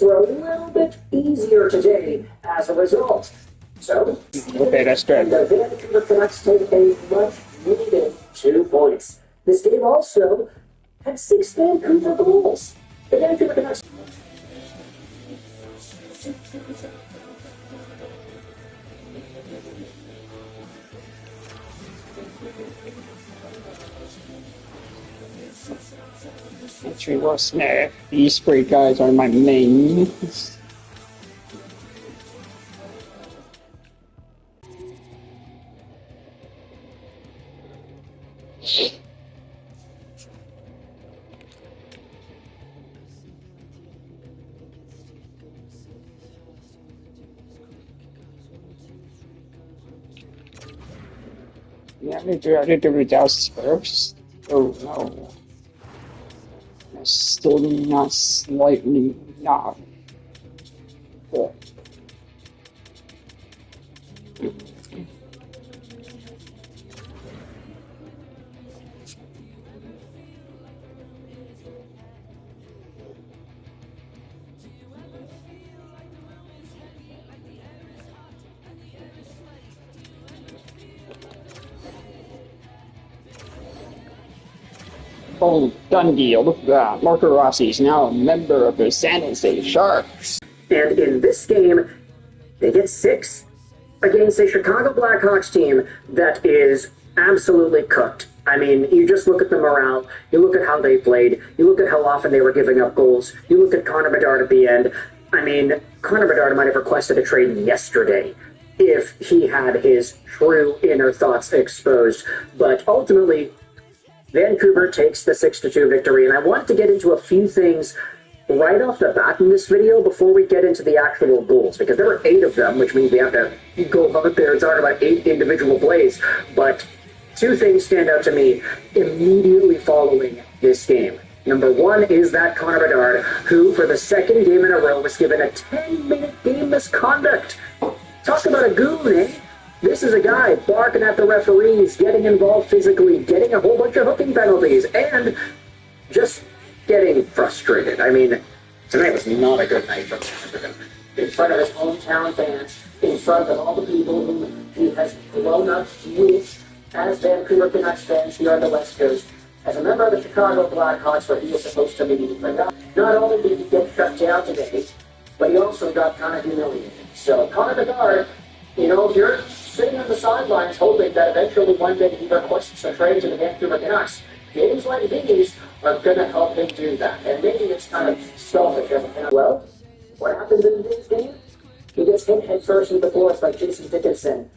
were a little bit easier today as a result. So, okay, that's good. The Vancouver Canucks take a much needed 2 points. This game also had 6 Vancouver goals. The Vancouver Canucks. Trevor Smith. These great guys are my mains. Yeah, I need to read out first. Oh no. Still not slightly not good. Oh, done deal. Look at that. Marco Rossi is now a member of the San Jose Sharks. And in this game, they get 6 against a Chicago Blackhawks team that is absolutely cooked. I mean, you just look at the morale, you look at how they played, you look at how often they were giving up goals, you look at Connor Bedard at the end. I mean, Connor Bedard might have requested a trade yesterday if he had his true inner thoughts exposed. But ultimately, Vancouver takes the 6-2 victory, and I want to get into a few things right off the bat in this video before we get into the actual goals, because there were 8 of them, which means we have to go out there and talk about 8 individual plays. But 2 things stand out to me immediately following this game. Number 1 is that Connor Bedard, who for the 2nd game in a row was given a 10-minute game misconduct. Talk about a goon, eh? This is a guy barking at the referees, getting involved physically, getting a whole bunch of hooking penalties, and just getting frustrated. I mean, tonight was not a good night for him. In front of his hometown fans, in front of all the people whom he has grown up with as Vancouver Canucks fans here on the West Coast, as a member of the Chicago Blackhawks where he was supposed to be. But not only did he get shut down today, but he also got kind of humiliated. So Connor Bedard, you know, if you're sitting on the sidelines hoping that eventually one day he requests a trade to the Vancouver Canucks, games like these are going to help him do that. And maybe it's kind of selfish as a fan. Well, what happens in today's game? He gets hit head first into the floor by Jason Dickinson,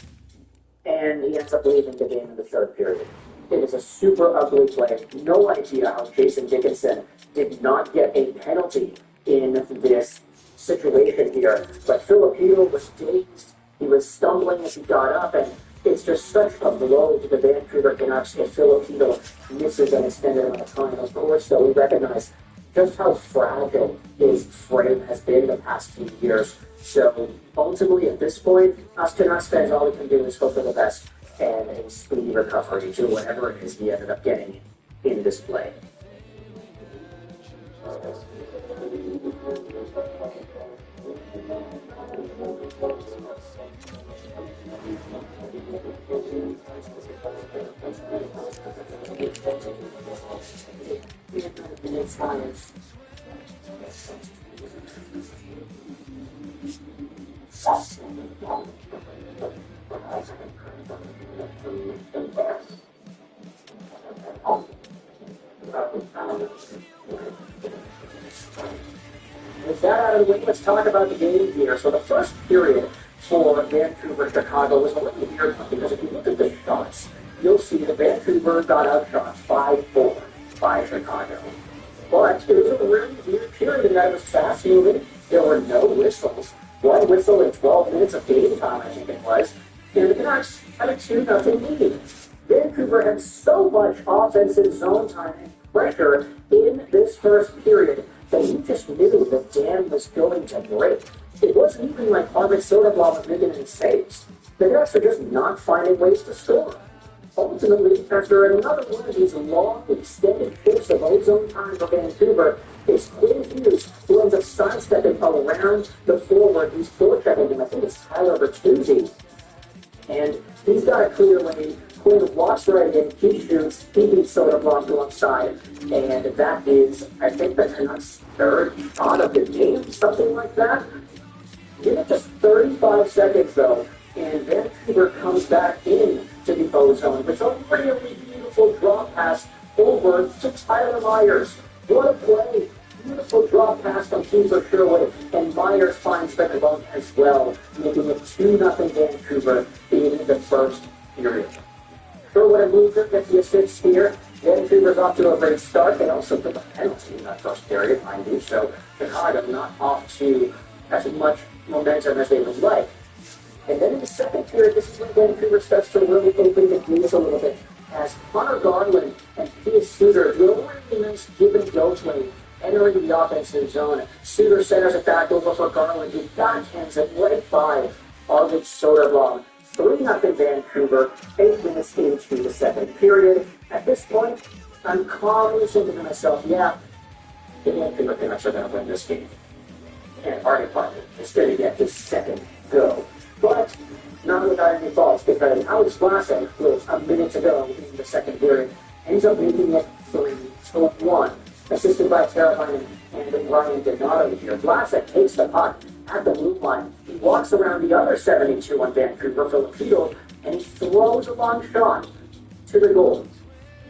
and he ends up leaving the game in the 3rd period. It was a super ugly play. No idea how Jason Dickinson did not get a penalty in this situation here. But Filipino was dazed. He was stumbling as he got up, and it's just such a blow to the Vancouver Canucks if Filipino misses an extended amount of time. Of course, though, we recognize just how fragile his frame has been the past few years. So ultimately, at this point, us Canucks fans, all we can do is hope for the best and a speedy recovery to whatever it is he ended up getting in this play. With that out of the way, let's talk about the game here. So the first period for Vancouver-Chicago was a little weird because if you look at the shots, you'll see that Vancouver got outshot 5-4 by Chicago. But it was a really weird period in that it was fast-moving. There were no whistles. 1 whistle in 12 minutes of game time, I think it was. And the Canucks had a 2-0 lead. Vancouver had so much offensive zone time and pressure in this first period that you just knew the dam was going to break. It wasn't even like Arvid Soderblom was making any saves. The Canucks were just not finding ways to score. Ultimately, after another one of these long, extended shifts of ozone time for Vancouver, It's Quinn Hughes who ends up sidestepping around the forward who's forechecking him. I think it's Tyler Bertuzzi. And he's got a clear lane. Quinn walks right in, he shoots, he beats Soderblom alongside, and that is, I think, the Canucks' third shot of the game, something like that. Give it just 35 seconds, though, and Vancouver comes back in to the O-zone. It's a really beautiful drop pass over to Tyler Myers. What a play! Beautiful drop pass from Keefer Sherwood, and Myers finds the glove as well, making it 2-0 Vancouver in the first period. Sherwood and Luger get the assist here. Vancouver's off to a great start. They also took a penalty in that first period, mind you, so Chicago not off to as much momentum as they would like. And then in the second period, this is when Vancouver starts to really open the games a little bit, as Connor Garland and Pius Suter do a really nice give and go play entering the offensive zone. Suter centers it back over for Garland, who backhands it right by Arvid Soderblom. 3-0 Vancouver, 8 minutes into the second period. At this point, I'm calmly thinking to myself, yeah, the Vancouver Canucks are going to win this game. And Artie Parker is going to get his second go. But not without any faults, because Alex Vlasic, with a minute to go in the second period, ends up making it 3-1. Assisted by Teravainen and Ryan Donato here. Vlasic takes the puck at the blue line. He walks around the other 72 on Vancouver Filipino, and he throws a long shot to the goal.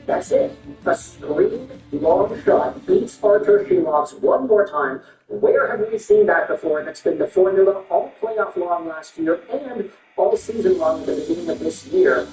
That's it. A screened long shot beats Artur Shilov's one more time. Where have we seen that before? That's been the formula all playoff long last year and all season long at the beginning of this year.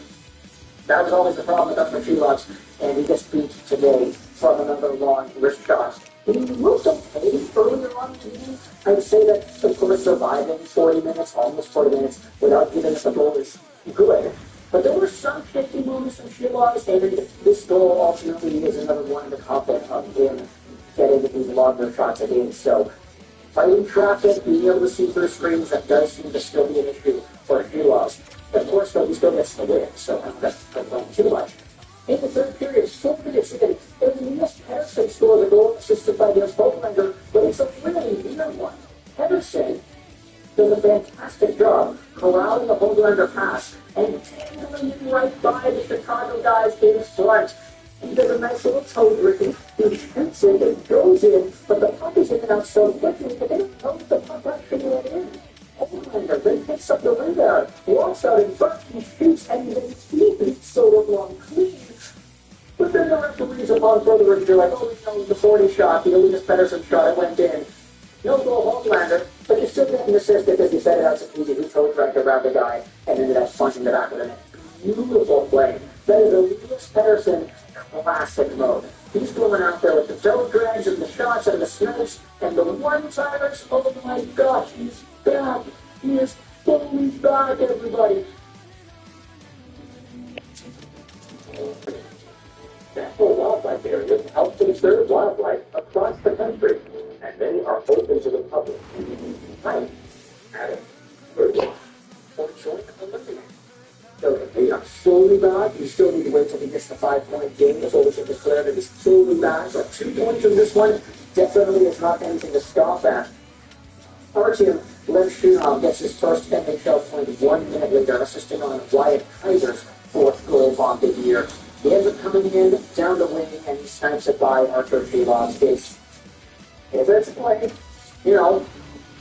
That was always the problem with Artur Shilov's, and he gets beat today from another long wrist shot. He looked okay earlier on in the game. I would say that, of course, surviving 40 minutes, almost 40 minutes, without giving us a goal is good. But there were some shaky moments from Shilov's, and this goal ultimately is another one in the coffin of him getting these longer shots again. So, fighting traffic, being able to see through screens, that does seem to still be an issue for Shilov's. Of course, though, he still gets the win, so I'm not complaining too much. In the third period, 4 minutes in, Elias Pettersson scores a goal assisted by Niels Hoglander, but it's a really weird one. Pettersson does a fantastic job corralling the Hoglander pass and tangling it right by the Chicago guys in front. He does a nice little toe dribble, he shoots it, it goes in, but the puck is in and out so quickly that they don't know if the puck actually went in. Hoglander then picks up the rebound, walks out in front, he shoots, and then he beats Soderblom clean. But then the referees, upon further review, like, oh, you know, the 40 shot, the Elias Pettersson shot, it went in. No goal, Hoglander, but you still get an assist because he set it out so easy. He toe dragged around the guy and ended up punching the back of the net. Beautiful play. That is Elias Pettersson classic mode. He's going out there with the toe drags and the shots and the snipes and the one-timers. Oh my gosh, he's back. He is fully back, everybody. National Wildlife Areas help to conserve wildlife across the country, and they are open to the public. Hi, Adam, or join the living. So they are slowly back. You still need to wait till he gets the 5-point game before we can declare that he's slowly back. But 2 points in this one definitely is not anything to scoff at. Artyom Levshunov gets his first NHL point 1 minute later, assisting on Wyatt Kaiser's 4th goal of the year. He ends up coming in down the wing and he snipes it by Artur Shilov's face. If it's a play, you know,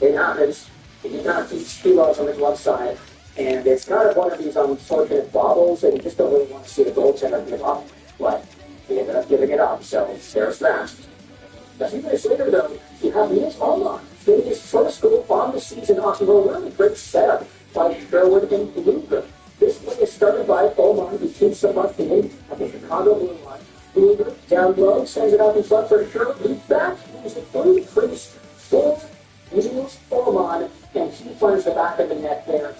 it happens. You cannot keep Shilov's on the glove side. And it's kind of one of these unfortunate bobbles that you just don't really want to see the goaltender give up. But he ended up giving it up, so there's that. A few minutes later, though, you have Niels Hoglander getting his first goal on the season off of a really great setup by Sherwood and Luger. This play is started by Oman, who keeps the puck in at the Chicago blue line. Luger down low, sends it out in front for Sherwood, who backhands it through the crease for Niels Oman, and he finds the back of the net there.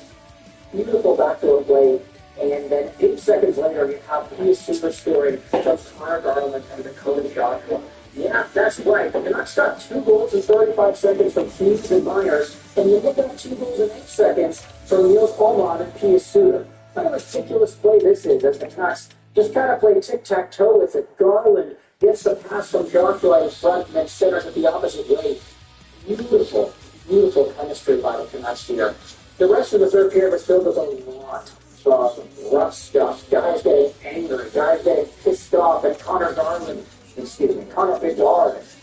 Beautiful backdoor play, and then 8 seconds later, you have Pius Suter scoring from Connor Garland and Dakota Joshua. Yeah, that's right. The Canucks got 2 goals in 35 seconds from Hughes and Myers, and you look at 2 goals in 8 seconds from Niels Oman and Pius Suter. What a ridiculous play this is, as the Canucks just kind of play tic-tac-toe with it. Garland Gets the pass from Joshua in front and then centers it the opposite way. Beautiful, beautiful chemistry by the Canucks here. The rest of the third period was filled with a lot of rough stuff. Guys getting angry, guys getting pissed off, and Connor Bedard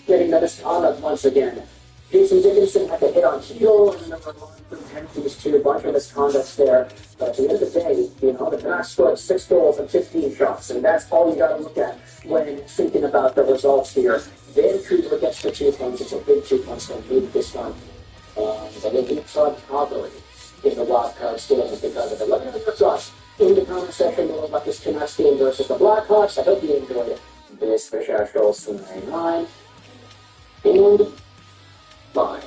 getting the misconduct once again. Jason Dickinson had to hit on heel, and then there were through penalties too, a bunch of misconducts there. But at the end of the day, the Canucks scored 6 goals and 15 shots, and that's all you got to look at when thinking about the results here. Vancouver gets the 2 points. It's a big 2 points to lead this one. And they leapfrog Calgary in the wild card standings because of it. Let me know your thoughts in the comment section below about this Canucks game versus the Blackhawks. I hope you enjoyed this Fish Astral 99 and bye.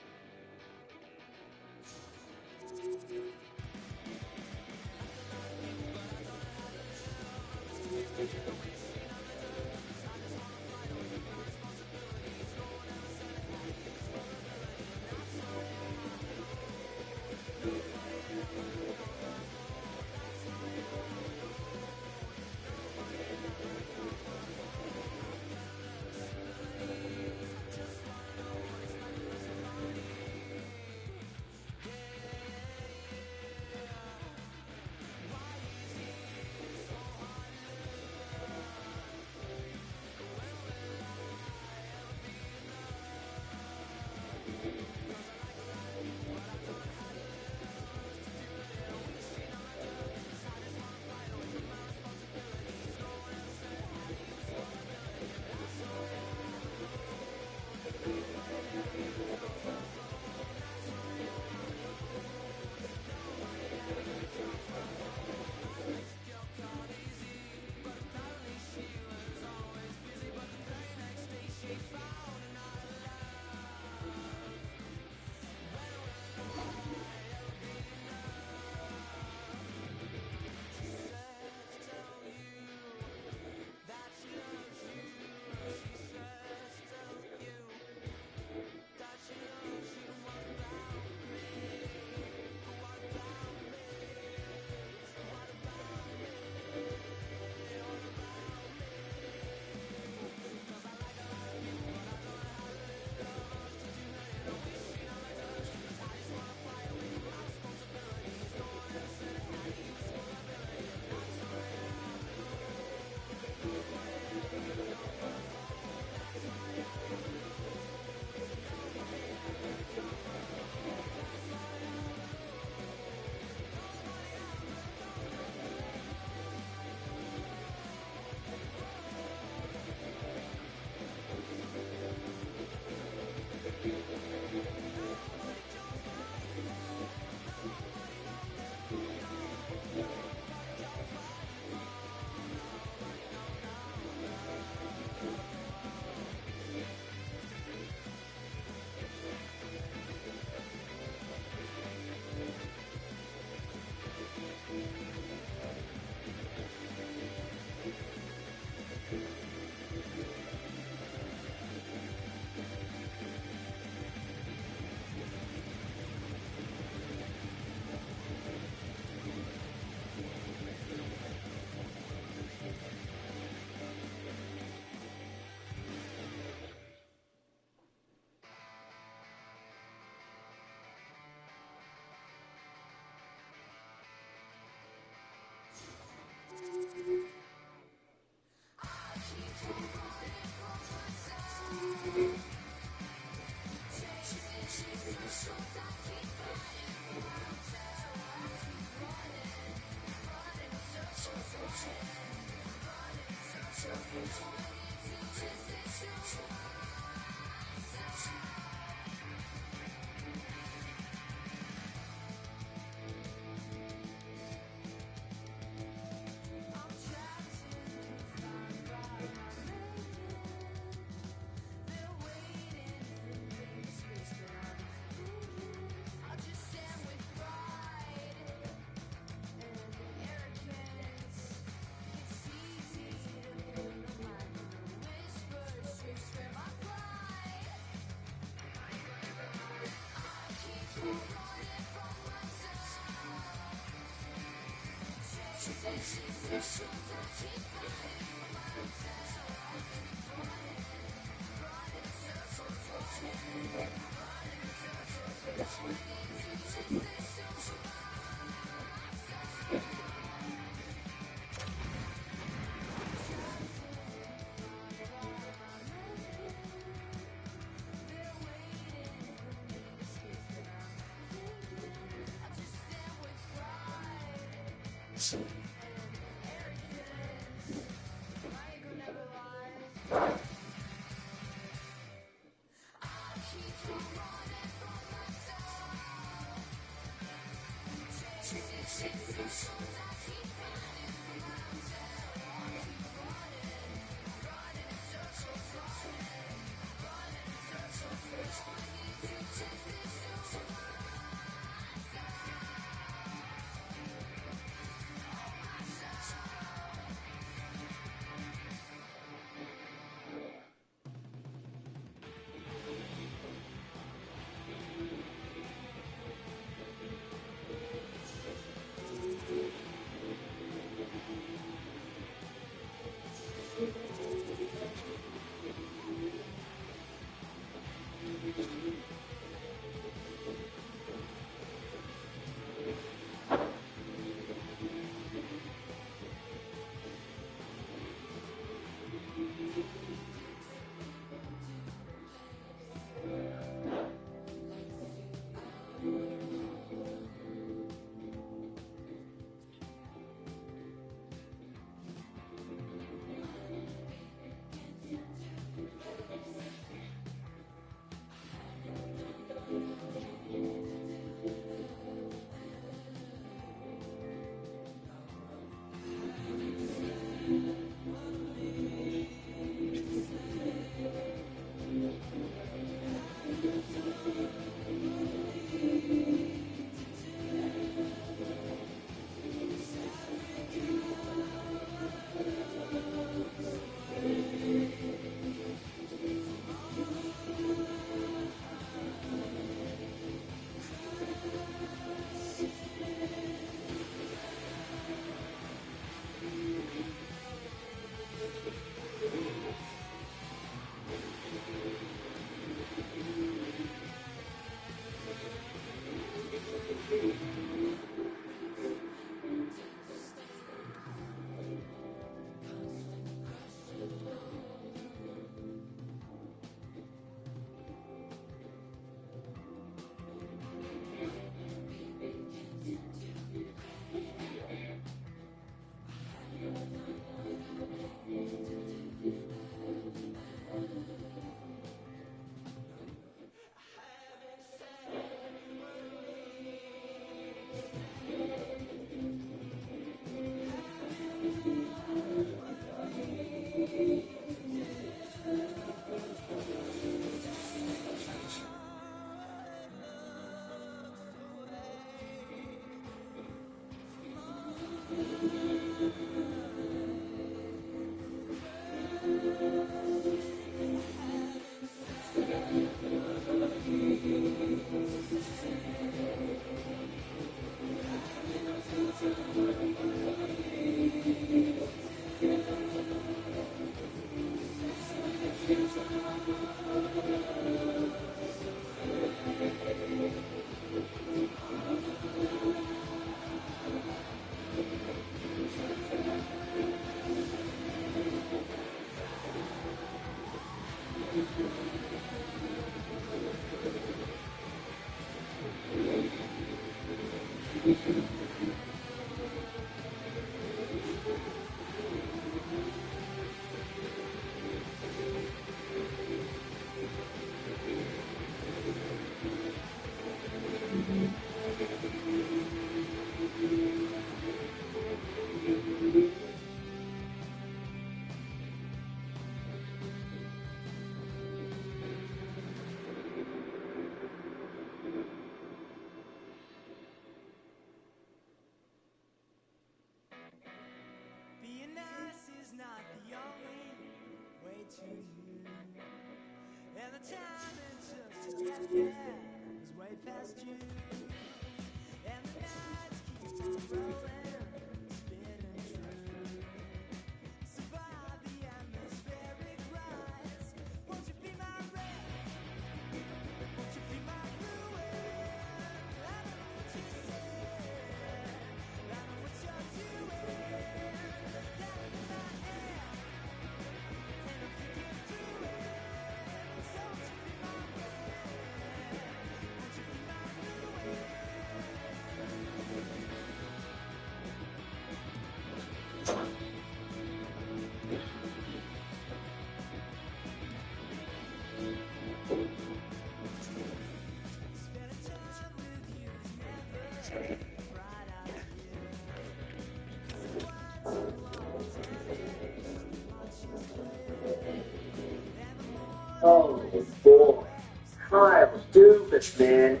Kyle Dubas, man.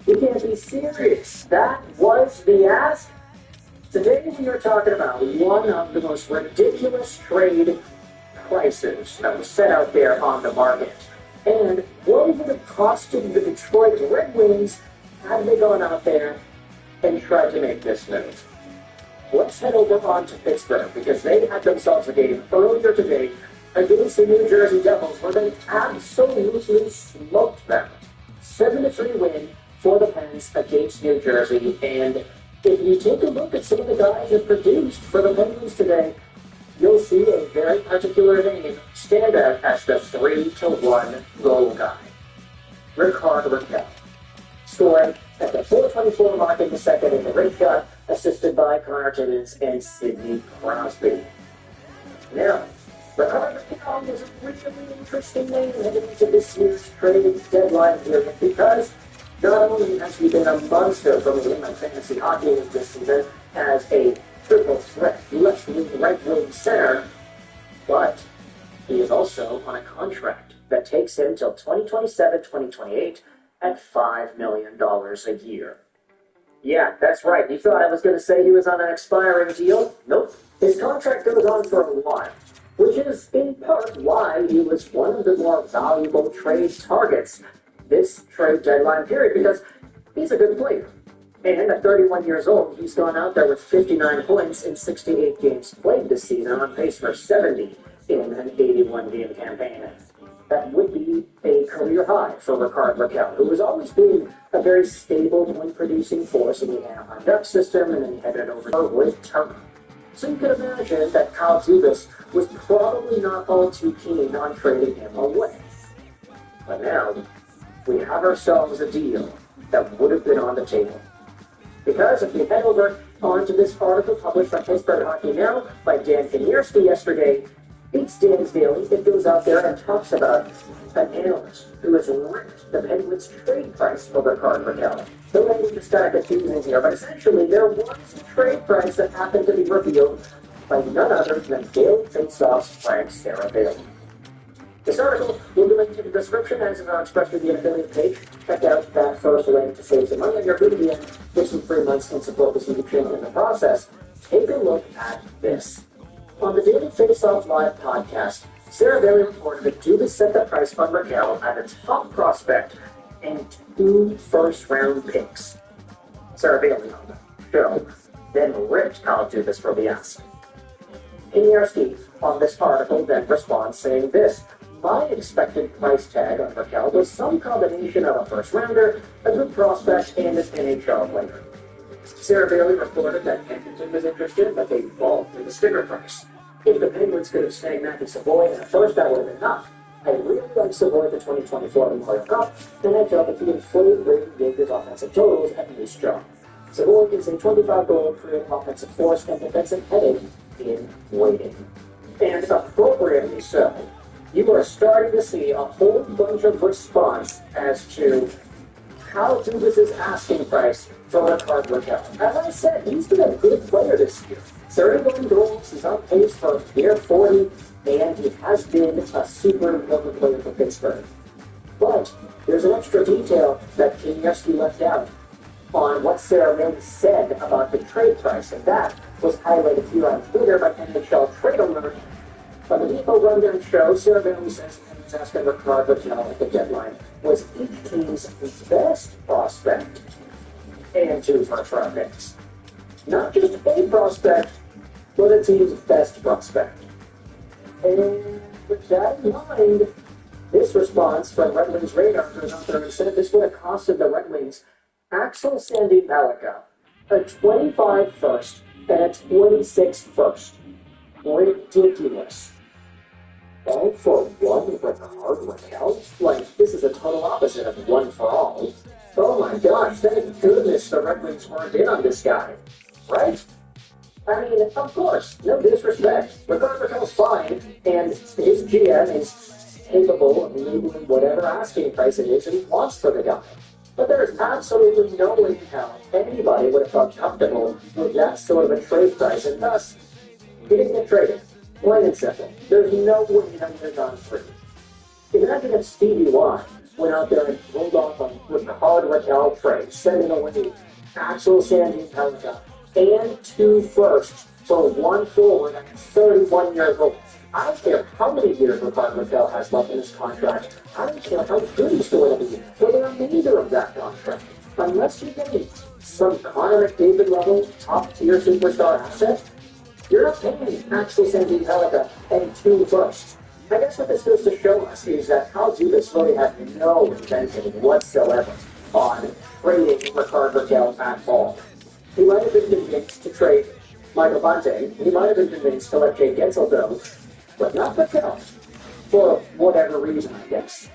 You can't be serious. That was the ask? Today we are talking about one of the most ridiculous trade prices that was set out there on the market. And what would have costed the Detroit Red Wings had they gone out there and tried to make this move? Let's head over on to Pittsburgh because they had themselves a game earlier today against the New Jersey Devils where they absolutely smoked them. 7-3 win for the Pens against New Jersey. And if you take a look at some of the guys that produced for the Penguins today, you'll see a very particular name stand out as the 3-1 goal guy. Rickard Rakell. Scoring at the 4:24 mark in the second in the red shot, assisted by Connor Timmins and Sidney Crosby. Now, Rickard Rakell is a really interesting name heading into this year's trade deadline period because not only has he been a monster from the England Fantasy Hockey League this season as a triple threat left wing, right wing center, but he is also on a contract that takes him till 2027-2028 at $5 million a year. Yeah, that's right. You thought I was going to say he was on an expiring deal? Nope. His contract goes on for a while, which is in part why he was one of the more valuable trade targets this trade deadline period, because he's a good player. And at 31 years old, he's gone out there with 59 points in 68 games played this season, on pace for 70 in an 81-game campaign. That would be a career high for Rickard Rakell, who has always been a very stable point-producing force in the Anaheim Ducks system, and then he headed over with Turner. So you can imagine that Kyle Dubas was probably not all too keen on trading him away. But now, we have ourselves a deal that would have been on the table. Because if we head over onto this article published by Pittsburgh Hockey Now by Dan Kaniewski yesterday, it's Dan's Daily. It goes out there and talks about an analyst who has ranked the Penguins' trade price for Rickard Rakell. The language is kind of confusing here, but essentially there was a trade price that happened to be revealed by none other than Daily Faceoff's Frank Saravalli. This article will be linked in the description as is on ExpressVPN affiliate page. Check out that first link to save some money on your VPN, get some free months, and support this YouTube channel in the process. Take a look at this. On the Daily Faceoff Live podcast, Saravalli reported that Dubas set the price on Rakell at a top prospect and 2 first-round picks. Saravalli on the show then ripped Kyle Dubas for the ask. Kaniewski on this article then responds saying this: my expected price tag on Rakell was some combination of a first-rounder, a good prospect, and an NHL player. Saravalli reported that Edmonton was interested, but they evolved to the sticker price. If the Penguins could have snagged Matthew Savoy in a first, that would have been enough. I really like Savoy at the 2024 Memorial Cup, and I felt that he would fully bring Yager's offensive totals at this job. Savoy is a 25-goal career offensive force and defensive headache in waiting. And appropriately so. You are starting to see a whole bunch of response as to how Dubas' asking price for Rickard Rakell. As I said, he's been a good player this year. 31 goals, he's on pace for near 40, and he has been a super important player for Pittsburgh. But there's an extra detail that Kaniewski left out on what Saravalli said about the trade price, and that was highlighted here on Twitter by NHL Trade Alert. On the Depot Rundown show, Saravalli says he's asking Rickard Rakell at the deadline was each team's best prospect and 2 first-round picks. Not just a prospect, but a team's best prospect. And with that in mind, this response from Red Wings Radar goes out there and said this would have costed the Red Wings Axel Sandy Pellica a 25 first and a 26 first. Ridiculous. All for one Rickard Rakell? Like, this is a total opposite of one for all. Oh my gosh, thank goodness the Red Wings weren't in on this guy. Right? I mean, of course, no disrespect. Rickard Rakell's fine, and his GM is capable of labeling whatever asking price it is that he wants for the guy. But there is absolutely no way in hell anybody would have felt comfortable with that sort of a trade price, and thus, he didn't get traded. Plain and simple. There's no way that would have gone free. Imagine if Stevie Y went out there and pulled off a Ricard Raquel trade, sending away Axel Sandin Pellica and 2 firsts for 1 forward at 31 years old. I don't care how many years Ricard Raquel has left in his contract. I don't care how good he's going to be for the remainder of that contract. Unless you're getting some Connor McDavid level top tier superstar asset, you're not paying Axel Sandin Pellica and 2 firsts. I guess what this goes to show us is that Kyle Dubas really had no intention whatsoever on trading Ricard Raquel at all. He might have been convinced to trade Michael Bunting. He might have been convinced to let Jake Gensel go, but not Raquel, for whatever reason, I guess.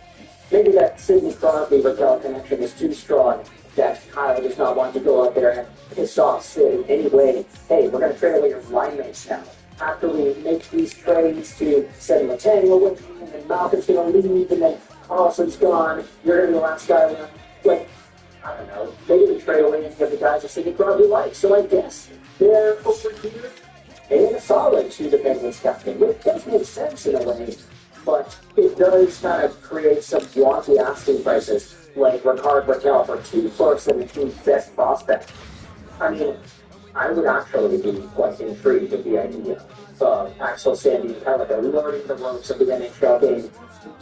Maybe that Sidney Crosby-Raquel connection is too strong that Kyle does not want to go out there and piss off Sid in any way. Hey, we're going to trade away your line mates now. After we make these trades to send Letang away, and then Malcolm's going to leave, and then Carlson's gone, you're going to be the last guy left. Like, I don't know, maybe we trade away any of the guys that Sidney Crosby likes. So I guess they're over here paying a solid to the Penguins captain, which does make sense in a way, but it does kind of create some wonky asking prices, like Ricard Raquel for 2 firsts and the 2 best prospects. I mean, I would actually be quite intrigued with the idea of Axel Sandin Pellica learning the ropes of the NHL game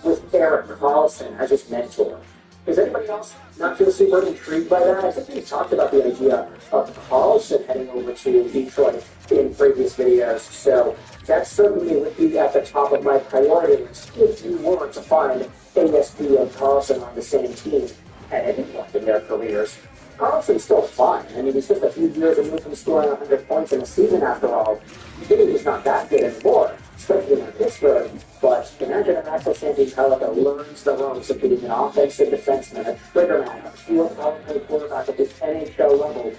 with Erik Karlsson as his mentor. Does anybody else not feel super intrigued by that? I think we talked about the idea of Karlsson heading over to Detroit in previous videos, so that certainly would be at the top of my priority list if you were to find ASP and Karlsson on the same team at any point in their careers. Karlsson's still fine. I mean, he's just a few years removed from scoring 100 points in a season after all. Maybe he's not that good anymore, especially in Pittsburgh. But imagine if Axel Sandin Pellica learns the ropes of being an offensive defenseman, a trigger man, a field power-play quarterback at this NHL level.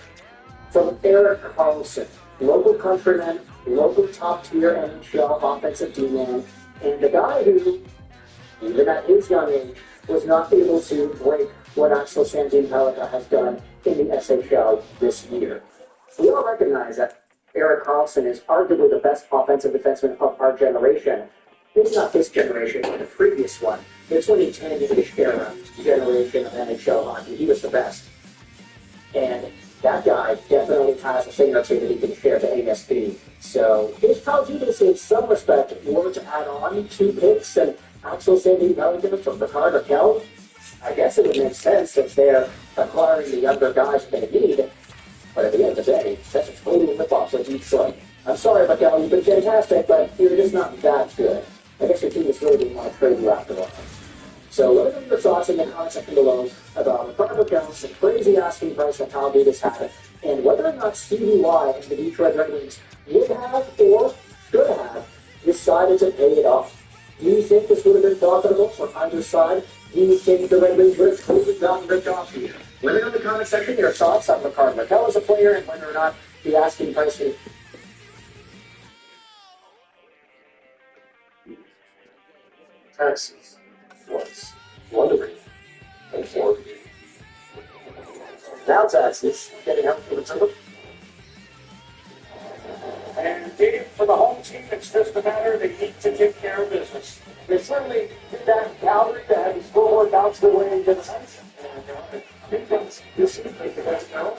From Erik Karlsson, local countryman, local top-tier NHL offensive D-man, and the guy who, even at his young age, was not able to break what Axel Sandin Pellica has done in the SHL this year. We all recognize that Erik Karlsson is arguably the best offensive defenseman of our generation. Maybe not this generation, but the previous one. The 2010-ish era generation of NHL hockey. He was the best. And that guy definitely has a thing or two that he can share to ASP. So if Kyle Dubas, in some respect, were to add on 2 picks and Axel Sandin Pellica from Ricard Raquel, I guess it would make sense if they're acquiring the younger guys they need. But at the end of the day, that's a total rip-off for Detroit. I'm sorry, Raquel, you've been fantastic, but you're just not that good. I guess your team just really didn't want to trade you after all. So let me know your thoughts in the comment section below about Ricard Raquel's crazy asking price that Kyle Dubas had, and whether or not Stevie Y and the Detroit Red Wings would have or should have decided to pay it off. Do you think this would have been profitable for either side? Do you think the Red Wings would have totally gotten ripped off here? Let me know in the comment section your thoughts on Ricard Raquel as a player and whether or not the asking price is. Texas was wondering and for now Texas getting help from the turtle. And indeed, for the home team, it's just a matter they need to take care of business. They certainly did that in Calgary. They had these 4 workouts the way into the sense. And I think that's just like the best now.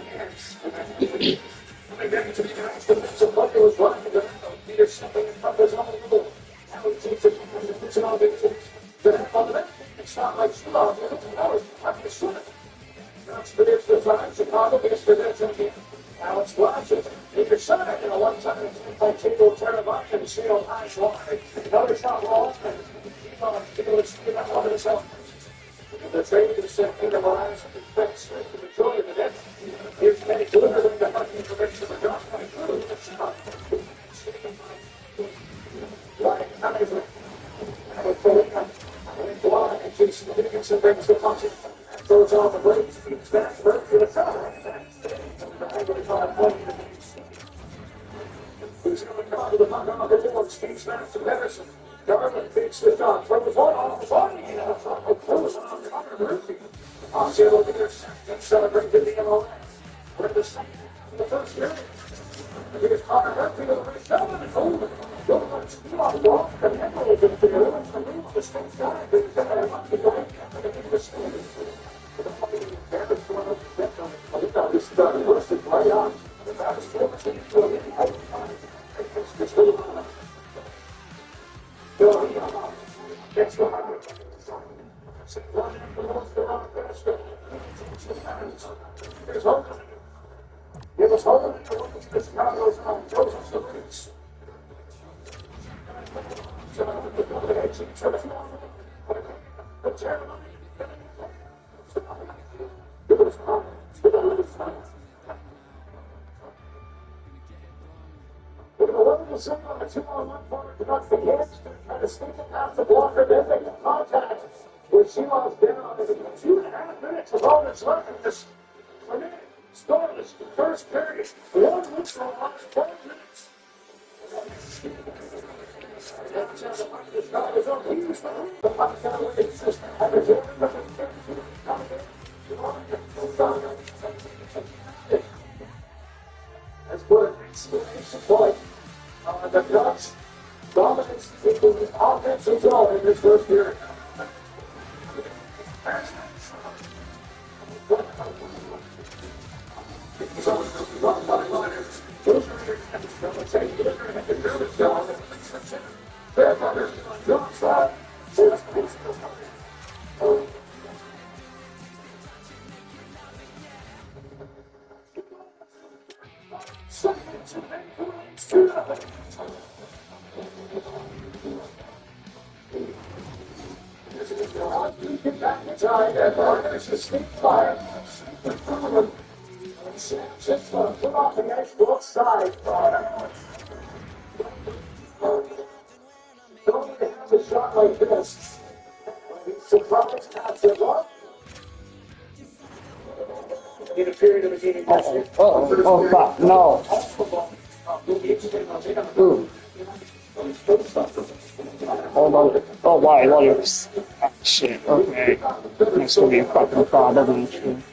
Coming back to the guys, the defensive bucket was running. There's something in front of his own little. Now he takes it and puts it on the it's not like Chicago. Now it's like the Senate. That's the difference between Chicago against the difference again. Now it's flashes. If you're Senate, one time it's like Tito Terravant and Seal Eyes Wide. Another shot roll, and keep on one of the cells. The trade is set in the lines of the defense to the joy of the net. Here's Kenny delivering the hunting information for Josh by through the shot. Right, I would pull it up. And Jason Dickinson brings the punch. Throws off the blades. Keeps back. Right to the side. He's going to come out of the puck on the board. Steve snaps to Pedersen. Garland beats the shot. Throws one off the body. And a close on Connor Murphy. Osceola interception. Celebrated the MLS. For the second. The first period. Here's Connor Murphy to the first 7 and over. Oh, fuck, no. Ooh. Hold on. Oh, why? Ah, shit, okay. That's gonna be a fucking problem, actually.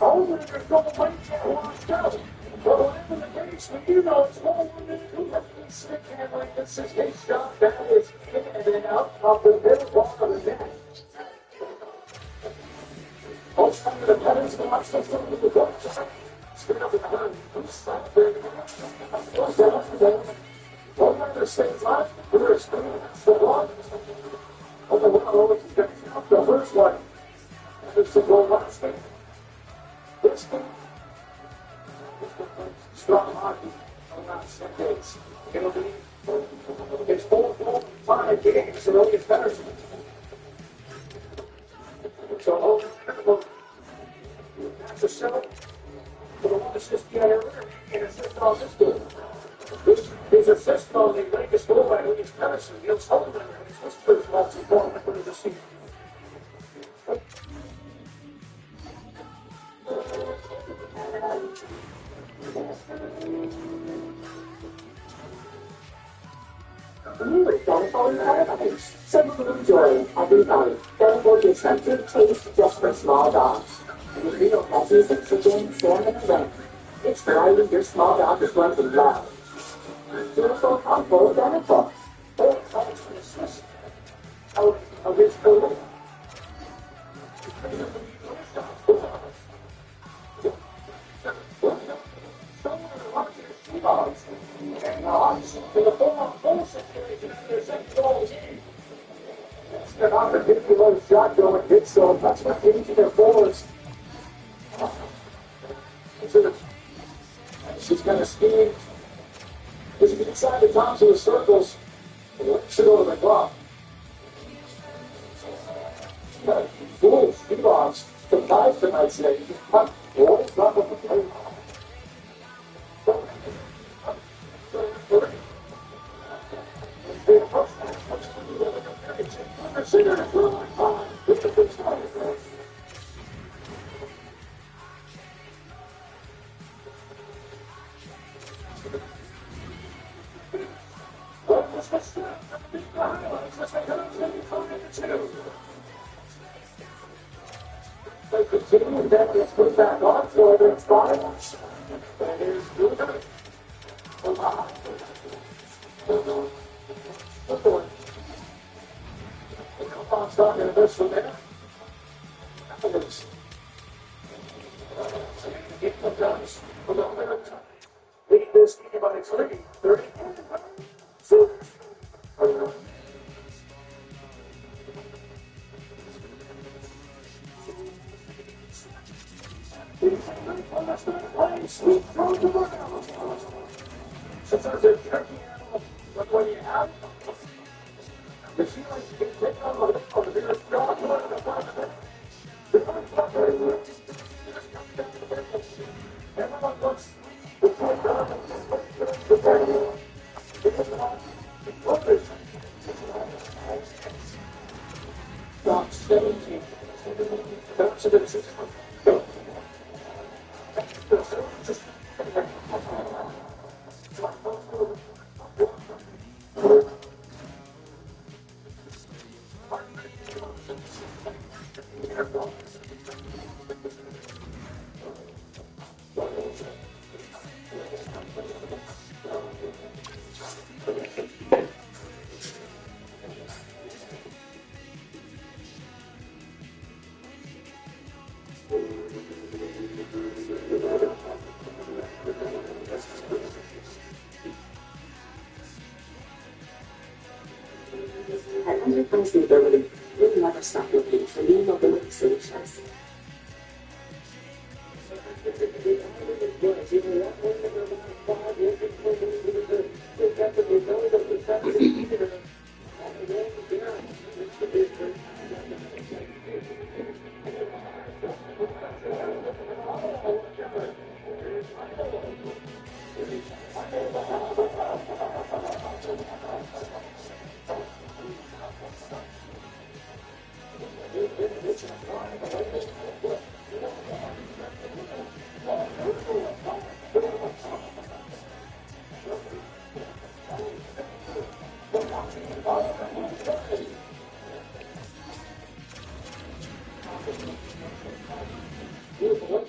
over and there's no lights are washed out. But whatever the case, when you know it's 1-1 2, he's stick handling this is a shot that is in and out of the middle wall of the net. Most of the penalties go out to the goal. Straight up the line. Stop there. Goes down to them. One runner stays left. There is three. That's the one. On the one over to get out the first one. And it's the goal last game. This game. Strong hockey. On last 10 days. It'll be. It's 4-5 games. So it'll get better. So, that's a seven. For the one assist he had earlier, and assist on this goal. His assist on the latest goal by Williams Patterson. He'll tell him that it's his first multi-point for the season. New Dental Paradise. Something to enjoy every night. Dental gives them good taste just for small dogs. With real veggies and chicken, salmon, and lamb. It's variety your small dog is going to love. Beautiful, helpful, dental. Or college assist. Out of his food. And odds for the 4-on-4 situation after their second goal. That's an opportunity to let a shot go and hit, so that's what they need to their forwards. She's going to ski. As you get inside the tops of the circles, and links it over the glove. Full speed box. The guys tonight say, boys, not the play. They continue, then it's put back on for the finals. And here's Luger. I'm starting to miss from there. Get the guns a little bit of time. Lead this game by 30. So, sweep through the ground. Since there's a turkey animal, but when you have the feeling you can take on the bigger dog, everyone looks Stop 17. That's a good system. At Enterprise Mobility, we'll never stop looking for new mobility solutions. Beautiful.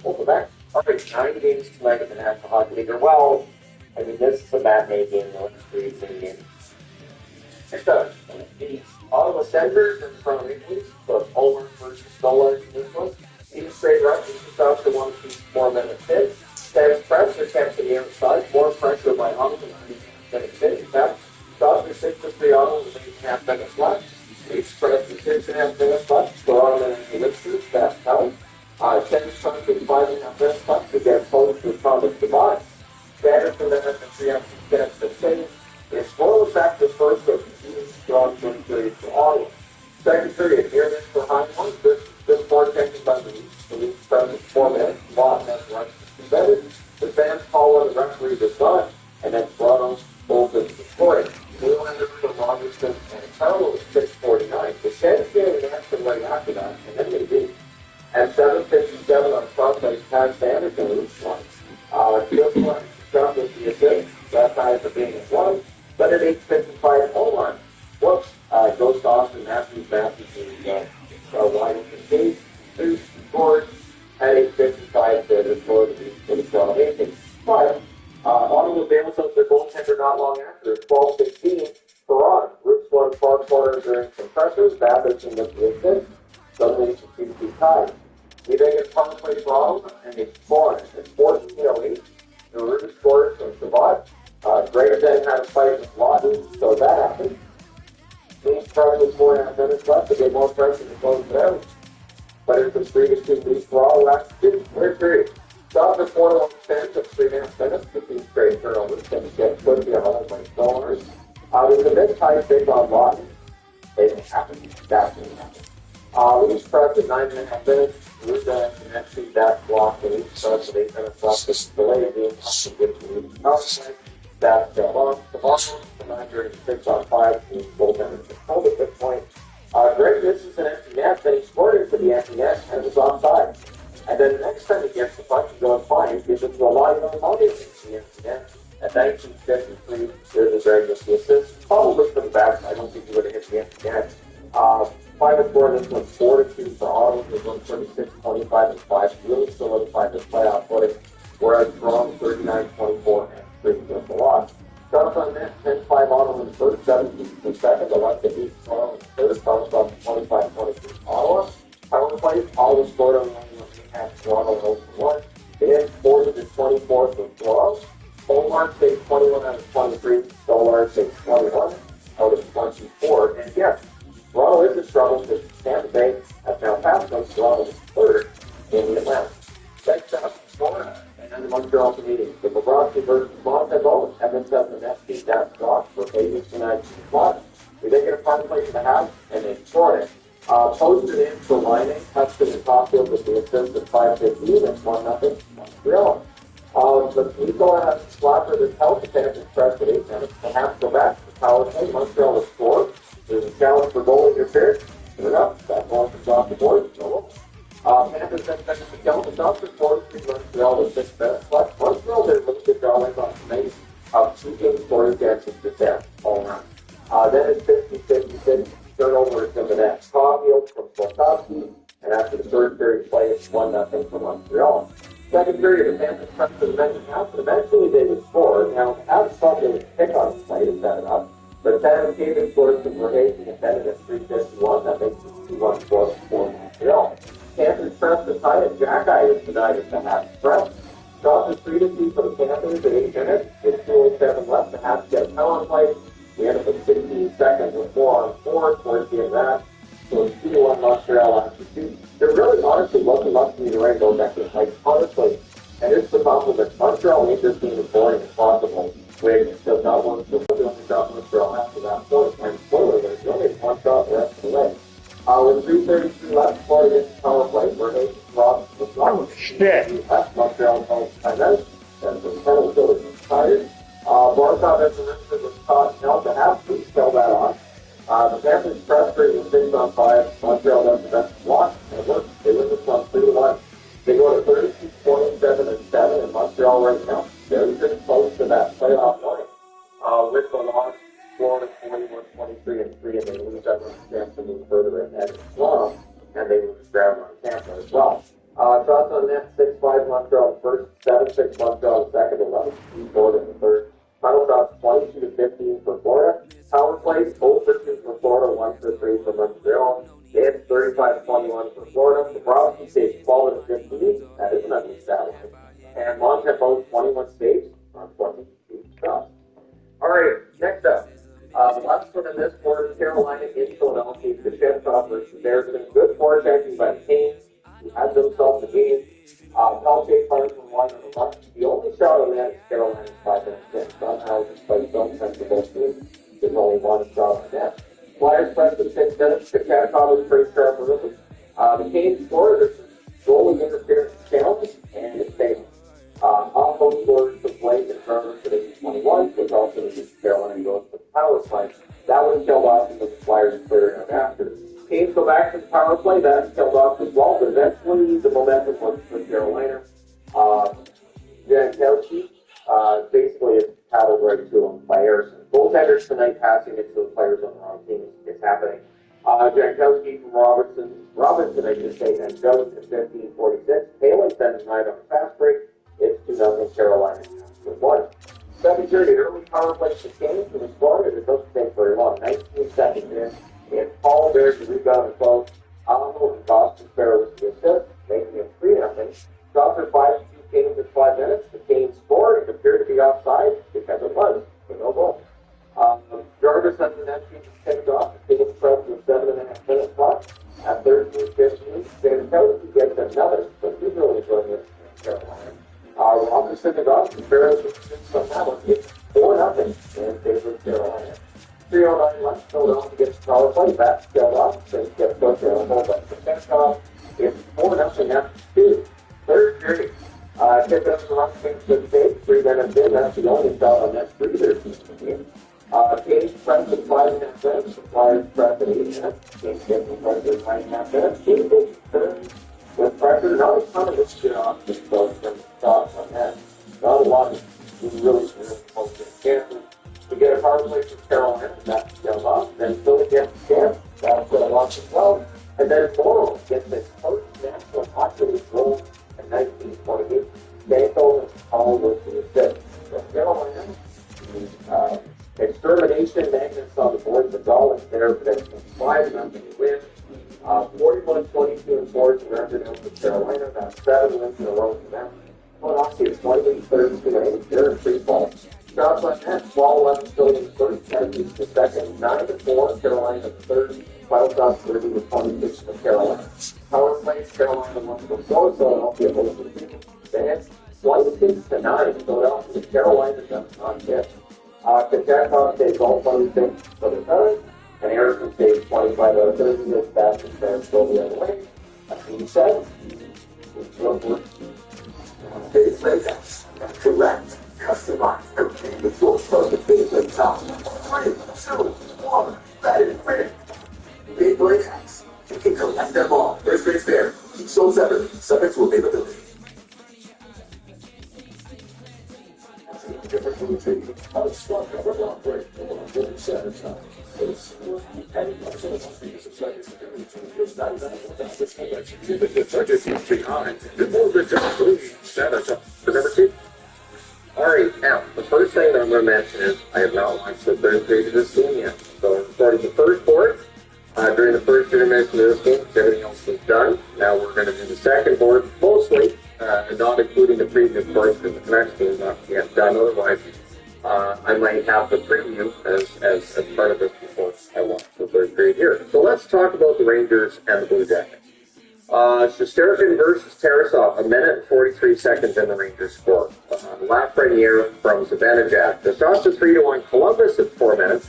Welcome back. All right, 9 games tonight in the National Hockey League. Well, I mean, this is a matinee game, the last 3 games. Next up, the Ottawa Senators in front of Maple Leafs, the Homer versus Stolarz in this one. These straight rushes, just after 1 piece, 4 minutes hit. Stands pressure kept to the outside, more pressure by Hamilton, 9.5 minutes hit. Dodgers 6-3 Ottawa with 8.5 minutes left. Leafs press with 6.5 minutes left. Toronto and the Lipsters, that's out. Sens trying to 5.5 minutes left to get close to Thomas Devine. Standard for them at the 3 minutes to save. It's scoreless after the first of the season, strong first period for Ottawa. Second period, near this behind one. This more taken by the Leafs. The Leafs spend 4 minutes. Watt has runs embedded. The fans call on the referee to start, and then Toronto opens the scoring. Nylander for Robertson and Carlo is 6:49. The Sens get an answer right after that, and then they beat. At 7:57 on front by Pat Sanderson, Leafs one. Just one shot with the assist. That ties the being at 1. But at 8:55, hold on. Whoops. Goes to Austin Matthews. Matthews is wide open case. Bruce scores at 8:55 to score the Toronto Maple. But Ottawa bails out their goaltender not long after. 12:16 for on. Bruce won far corner during some pressures. Babbage in the assist. Suddenly it's 2 tied. We then get power play for Ottawa, and they score. It's 14:08. The Rudy scores from Shabbat. Greg then had a fight with Lawton, so that happened. Leafs start with 4.5 minutes left to get more pressure to close it out. But it's a 3-2 Leafs for all last 2. Third period. Stop at 4-1 stands at 3.5 minutes. 15 straight turnovers. Then get quickly on all by Stolarz. There's a bit tight thing on Lawton. It didn't happen. That didn't happen. Leafs press at 9.5 minutes. Ruda and actually that block. The Leafs starts at 8 minutes left. This delay being to get the Leafs out. That the bottom, the 9:36 on 5, the goaltender held at this point. Greg misses an empty net, then he scored it for the empty net and was offside. And then the next time he gets the puck, he's going fine. He gives it to a lot of audience in the empty net. At 19:53, there's a Greg misses the assist. Probably for the back, I don't think he would have hit the empty net. Final score, this one's 4-2 for Ottawa. This one's 36-25-5. Really solidified this playoff footing. Whereas Toronto 39-24 and 3 just a lot. Shots on net, 10-5 Ottawa in the first, 17 for second. The left to beat Toronto in the third. Bounce off 25-23 Ottawa. Power play, Ottawa scored on the only one they had Toronto 0-1. They had 40-24 for Toronto. Omar takes 21 out of 23. Stolarz takes 21 out of 24. And yes, Toronto is a struggle because Tampa Bay has now passed them. Toronto is third in the Atlantic. Next up, Florida. And the Montreal Canadiens. The Bobrovsky versus Montreal. Evans has the net beat that block for Vegas United spot. We then get a fun play to the half, and they scored it. Posted in for Lining. Hudson and Caulfield with the assist at 5:15. It's 1-0 Montreal. But we go ahead and slapper this help. The Panthers press at 8 minutes. The half go back to the power play. Montreal will score. There's a challenge for goal interference. Good enough. That ball comes off the board. No. Panthers then send it to Kelvin Dawson for Montreal with 6 minutes left. Montreal did a really good job on the night of 2 game scoring chances to 10 all around. Then it's 50-56. Turnovers in the net. Caulfield from Slotowski. And after the third period play, it's 1-0 for Montreal. Second period, the Panthers pressed to the bench half, and eventually they would score. Now, Adams thought they would pick on the play to set it up. But Sam Davis scores from Verhagen and then at 3:51. That makes it 2-1 for Montreal. Panthers press to tie it. Jack Eye is denied at the half press. Shots is 3-2 for the Panthers at 8 minutes. With 2:07 left, the half get power play. We end up with 16 seconds with 4-on-4 towards the end of that. So it's 2-1 Montreal after 2. They're really honestly lucky enough to be the right goal next. Like, honestly, and it's the compliment. Montreal made this team as boring as possible. Which does not want to put on the job Montreal after that point. And spoiler, there's only one shot the rest of the way. With 3:33 left, Florida gets the power play. Verhagen drops the block. Oh, shit. Left Montreal calls timeout. That's the penalty that was retired. Barkov has arrested with caught now to have to spell that on. The Panthers press rate was 6-on-5. Montreal does the best block. And look, they win this one 3-1. They go to 32, 27, and 7 in Montreal right now. Very good close to that playoff line. With the loss, Florida 41-23 and 3, and they lose that one chance to move further ahead in Toronto, and they lose ground on Tampa as well. Shots on net 6-5 21 for Florida. The Providence State 12 and 15. That is an ugly stat line. And Montana 21 states on 22 shots. All right, next up. The last one in this quarter, Carolina in Philadelphia. The Shenstoff versus Bears. It's been good forechecking by the Canes, who had themselves a game. Peltier fires from wide on the left. The only shot on that is Carolina's 5 minutes in. Somehow, despite some sensible team, there's only one shot on net. Flyers press for 6 minutes. The Catacomb was pretty sharp early. The Canes scored. There's some goalie interference challenge, and it failed. Also scored the Blake and Turner for the 21, which also means Carolina goes to the power play. That was killed off because the Flyers cleared out after. Canes go back to the power play. That's killed off as well, but eventually the momentum was for Carolina. Jankowski basically is paddled right to him by Harrison. Goaltenders tonight passing it to the players on the wrong team. It's happening. Jankowski from Robinson, I should say, and Jones at 15:46. Palin sends tonight on a fast break. It's 2-0 Carolina for 1. Second period, early power play for Canes for the score, and it doesn't take very long. 19 seconds in. And Paul Bears to rebound and close. Alamo and Boston Fair with the assist, making it 3-0. Shots are 5-2 Canes in 5 minutes. The Canes scored. It appeared to be offside because it was, but no goal. Jarvis has an empty picked off. The Canes press with 7.5 minutes left. At 13:15, Jankowski gets another, so he's really enjoying this in Carolina. Robinson and Boston Fair somehow it's 4-0 in favor of Carolina. 3:09 left, Philadelphia gets the power play, back scaled off, so he gets both there on hold by the Catacomb. It's 4-0 after 2. Third period. Tip up the left wing to the state, 3 minutes in, that's the only shot on that 3 there's game. Canes press at 5.5 minutes, the Flyers press at 8 minutes, Canes get the pressure at 9.5 minutes, Canes goes third with pressure, not a ton of this shit off, just goes from shots on that. Not a lot of really close to chances. We get a power play from Carolina, that's scaled off, then Philly gets the chance, that's what I want as well. And then Morrow gets his first national hockey league goal in 1928. Danko and Paul was the assist. So Carolina, extermination magnets on the board. The dollars there, but it's 5-0 win. 41-22 in forwards and record out for Carolina. That's 7 wins in a row for them. Philadelphia is slightly third tonight. They're in free fall. Shots on net, ball 11 still in first, Tennessee's the second, 9-4, Carolina the third. Final shots 30 with 26 for Carolina. Power plays, Carolina 1 for 4, Philadelphia holds the lead. Advance 26-9, Philadelphia, Carolina does not get. Kachakov stays all 26 for the third, and Harrison stays 25 out of 30, as fast as Bears go the other way. That being said, it's real good. Big players, correct. Customized cooking with your perfect big top. 3, 2, 1, that is it. Big players, you can collect them all. First base fair, each sold separately, subject to availability. Number 2. Alright, now, the first thing that I'm going to mention is I have not watched the third period of this game yet. So I started the first board during the first 30 minutes of this game. Everything else was done. Now we're going to do the second board, mostly, not including the previous board because the next game is not yet done. Otherwise, I might have the preview as part of this before I watch the third period here. So let's talk about the Rangers and the Blue Jackets. Shesterkin versus Tarasov, 1 minute and 43 seconds in the Rangers score. Lafreniere from Zibanejad. The shots are 3-1 Columbus at 4 minutes.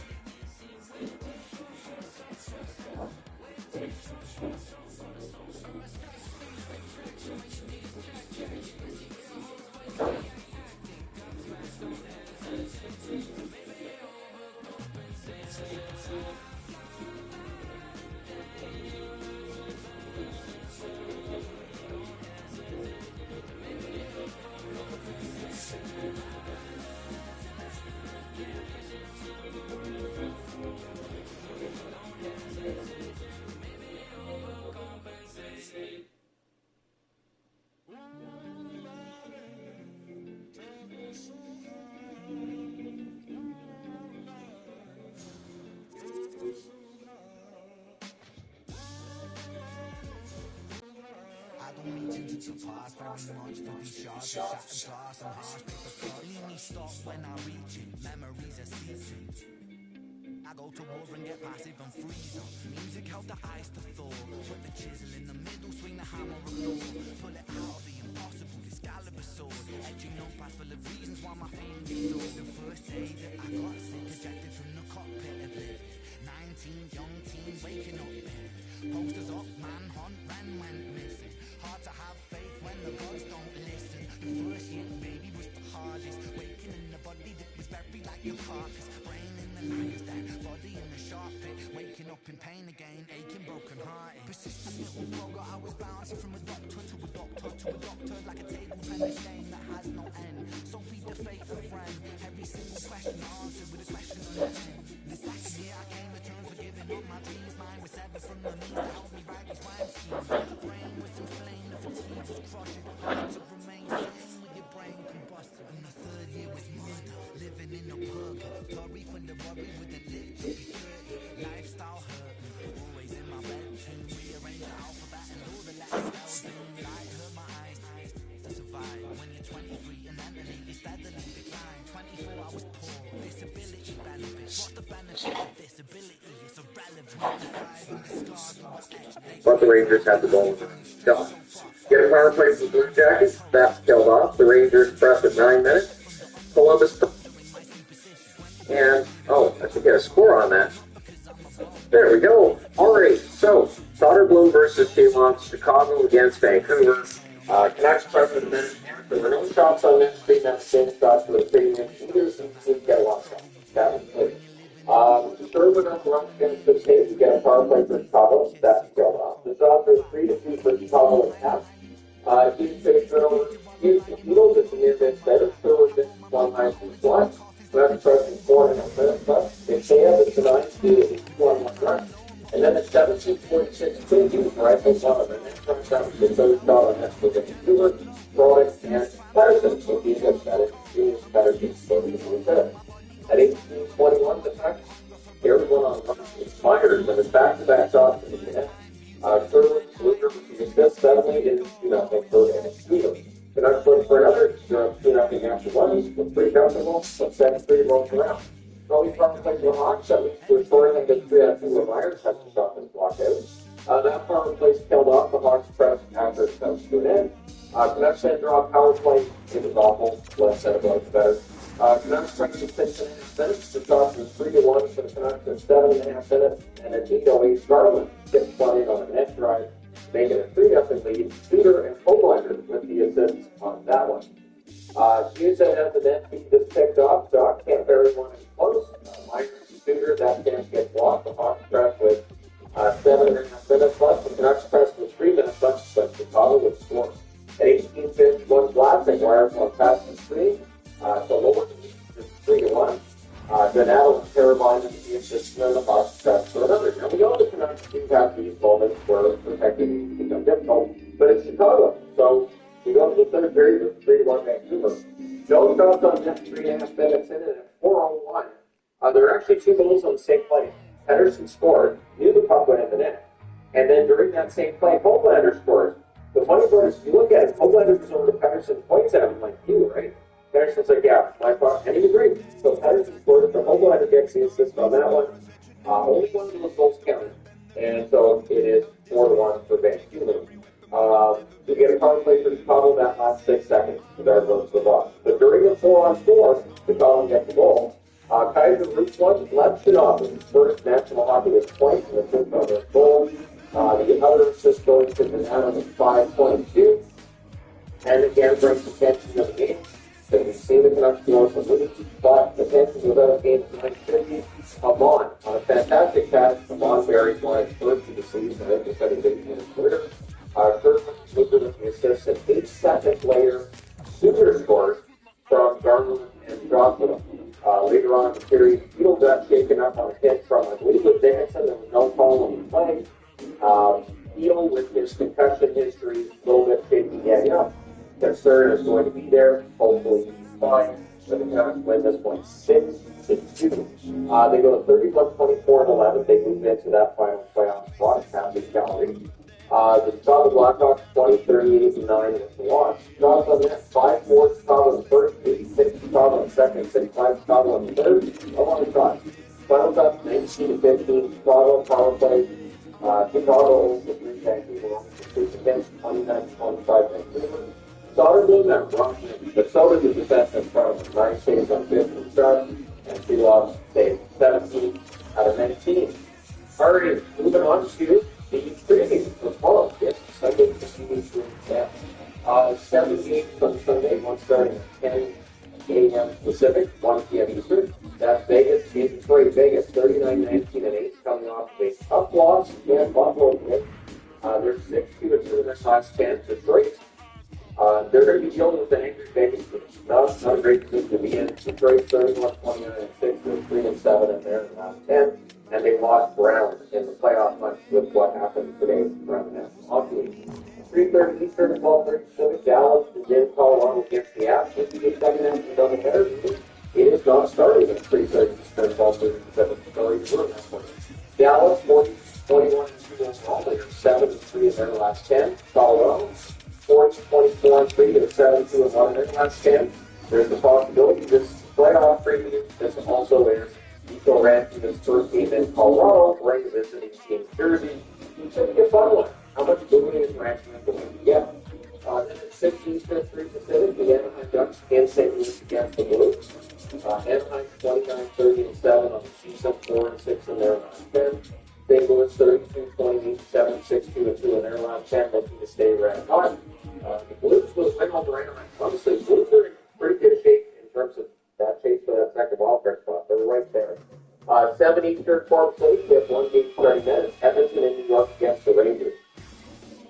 I go to war and get passive and freeze up. Music help the ice to thaw. Put the chisel in the middle, swing the hammer of law. Pull it out of the impossible, Excalibur sword. Edging no path full of reasons why my feelings are sore. The first day that I got sick, ejected from the cockpit of living. 19, young teen, waking up there. Posters up, manhunt, ran, went missing. Hard to have faith when the gods don't listen. The first year, baby, was the hardest. Waking in the body that was buried like a carcass. Brain in the lion's den, body in the sharp pit. Waking up in pain again, aching, broken hearted. Persistent little blogger, I was bouncing from a doctor to a doctor to a doctor. Like a table tennis game that has no end. So be the fate of friend. Every single question answered with a question on the end. The second year I came to terms with giving up my dreams. Mine was severed from the means to help me write these rhyme schemes. Brain was inflamed, the fatigue was crushing. Hard to remain sane with your brain combusted. And the third year was murder, living in a purgatory full of worry with a live to be 30. Lifestyle hurt me, always in my bedroom. Rearrange the alphabet and all the letters spelled in. Light hurt my eyes to survive. When you're 23 and mentally you steadily decline. 24 I was poor, disability benefits. What's the benefit of disability? It's irrelevant. But the Rangers have the goal done. Get a power play for the Blue Jackets. That's killed off. The Rangers press at 9 minutes. Columbus. And, I should get a score on that. There we go. All right. So, Soderblom versus Geelong, Chicago against Vancouver. Canucks press at a minute. There were no shots on this street. That's the same shots for the premium. Either seems to get a lot of shots. That was good. Sherwood on the run against the state to get a power play for Chicago. That's killed off. The shots are 3-2 for Chicago and half. Huge face turnover. Huge Beatles at the near mid center. Sherwood missed one high two slot. Canucks pressing 4.5 minutes left. They stay up at the 9-2 1 run. And then at 17:46, two huge rifles on them. And then comes down to the third shot on that with Vancouver, Brody, and Patterson. So he gets better. Julius Patterson slowly moves ahead. At 18:21, the Canucks carry one on Myers and his back-to-back shots in the net. Sherwood, Luger with the assist, suddenly is 2-0 for Sweden. The Canucks look for another. You're up 2-0 after one. Look pretty comfortable. But 7-3 rolls around. Probably probably like the Hawks. At least we're scoring like a 3-2 Myers has to shot this block out. That power play killed off. The Hawks press after it comes to an end. Canucks then draw a power play. It was awful. Less said about it, better. Canucks trying to 6.5 minutes. The shot was 3-1 for the Canucks in 7.5 minutes. And at 8:08, Garland gets one in on a net drive, making it a 3-0 lead. Shooter and Hoglander with the assists on that one. Hughes has the net feed just picked off. Doc can't bury one in close. Myers Shooter, that can't get blocked. The Hawks press with 7.5 minutes left. The Canucks press with 3 minutes left, but Chicago would score. At 18:51, Vlasic wires on past the screen. So lower to 3-1. Donato and Carolina to the assist and the Hawks press for another. Now we know the Canucks do have these moments where protecting becomes difficult, but it's Chicago. So we go to the third period with 3-1 Vancouver. No shots on net 3.5 minutes in it at 4:01. There are actually two goals on the same play. Pedersen scored, knew the puck went in the net. And then during that same play, Hoglander scores. The funny part is, if you look at it, Hoglander goes over to Pedersen, points at him like, you, right? Pedersen's like, yeah, my puck. And he agreed. So Pedersen scores, but Hoglander gets the assist on that one. Only one of those goals counted. And so it is 4-1 for Vancouver. To get a power play for Chicago that last 6 seconds, there goes the ball. But during the 4-on-4, Chicago gets the goal. Kaiser reached one, left it off in his first National Hockey League point, and the fifth on their goal. The other assist goes to Donato with 5.2. And again, brings attention to the game. So we've seen the Canucks score some leads, but the chances without a game at 9:50. Amon, on a fantastic catch, Amon buried one first of the season. I just said he didn't hit his Twitter. Third Luger with the assist, and 8 seconds later, Suter scores from Garland and Johnson. Later on in the period, Beetle got shaken up on a hit from, I believe, with Davidson. There was no call on the play. Beetle, with his concussion history, a little bit shaky getting up. Concern is going to be there. Hopefully, he's fine. So the Canucks win this one 6-2. They go to 31-24-11. They move into that final playoff spot, Catholic Gallery. The Chicago Blackhawks 20-38-9 with the loss. Shots on net 5-4 Chicago in first, 8-6 Chicago in second, 6-5 Chicago in third. A lot of shots. Final shots 19-15 Chicago power play. Chicago over 3 Vancouver over 6 against 29-25 Vancouver. Started doing that rough, but so did the defensive front. 9 saves on 15 shots, and 2 lost saves. 17 out of 19. All right, moving on to the preview for tomorrow. Yes, Sunday proceedings for exam. 7 games on Sunday, one starting at 10 a.m. Pacific, 1 p.m. Eastern. That's Vegas, Detroit, Vegas, 39-19-8, coming off of a tough loss against Buffalo. They're 6-2-2 in their last 10. Detroit. They're going to be dealing with an angry Vegas team. Not a great position to be in. Detroit 31-29-6, they're 3-7 in their last 10. And they lost ground in the playoff match with what happened today from the National Hockey League. 3:30 Eastern, 12:30 Pacific. Dallas is in Colorado against the Avs. This is the second half of the doubleheader. It is not starting at 3:30 Eastern, 12:30 Pacific. Dallas 40-21-2 overall. They are 7-3 in their last 10. Colorado 40-24-3. They're 7-2-1 in their last 10. There's the possibility this playoff preview. This also airs. Nico Rankin's first game in Colorado, wearing the visiting team jersey. It should be a fun one. How much booing is Rankin going to get? Then at 6 Eastern, 3 Pacific, the Anaheim Ducks in St. Louis against the Blues. Anaheim 29-30-7 on the season, 4-6 in their last 10. St. Louis 32-28-7, 6-2-2 in their last 10, looking to stay red hot. The Blues will win over Anaheim. Honestly, the Blues are in pretty good shape in terms of that chase for that second wildcard spot. They're right there. 7 Eastern, 12 City. We have 1 game starting then. It's Edmonton in New York against the Rangers.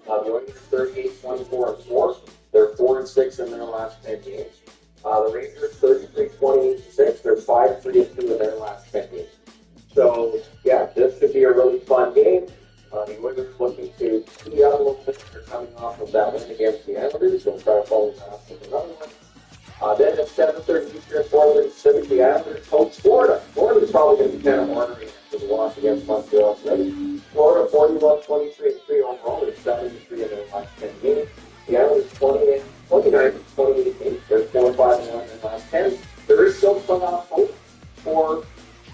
The Rangers 38-24-4. They're 4-6 in their last 10 games. The Rangers 33-28-6. They're 5-3-2 in their last 10 games. So, yeah, this should be a really fun game. The Oilers looking to tee up a little bit. They're coming off of that win against the Islanders. They'll try to follow that up with another one. Then at 7:30 Eastern, 4:30 Pacific, the Islanders host Florida. Florida's probably going to be kind of ordering after the loss against Montreal today. Florida 41-23-3 overall. They're 7-3 in their last 10 games. The Islanders 29-28-8. They're 4-5-1 in their last 10. There is still some hope for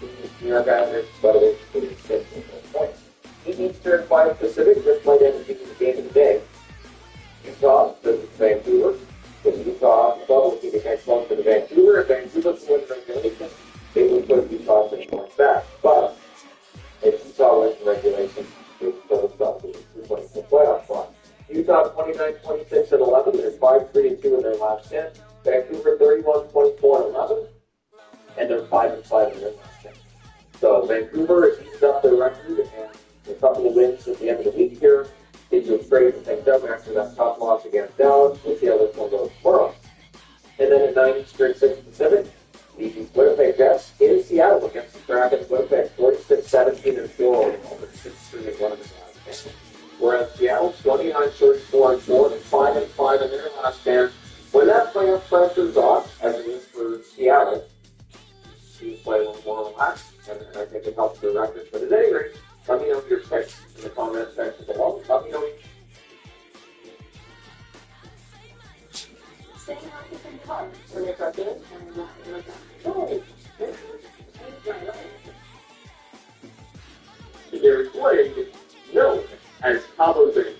the New York Islanders, but it is 6 at this point. 8 Eastern, 5 Pacific. This might end up being the game of the day. Utah versus Vancouver. The Utah bubble keeping next close to the Vancouver. If Vancouver wins regulation, they would put Utah 6 points back. But if Utah wins regulation, they would put themselves to the 2 points in the playoff spot. Utah 29-26-11. They're 5-3-2 in their last 10. Vancouver 31-24-11. And they're 5-5 in their last 10. So Vancouver has eased up their record and a couple of wins at the end of the week here. Gives you a straight things up after that tough loss against Dallas. We'll see how this one goes tomorrow. And then at 9 Eastern, 6 Pacific, the Winnipeg Jets in Seattle against the Kraken. Winnipeg 46-17 and 4 over 6-3-1 in the last 10. Whereas Seattle 29-34-4 and 5-5 in their last 10. When that playoff pressure's off, as it is for Seattle, teams play a little more relaxed, and I think it helps their record. But at any rate, let me know your picks in the comment section below. Let me know. Staying on different cards to make our game and not look at They're playing known as Cabo Days.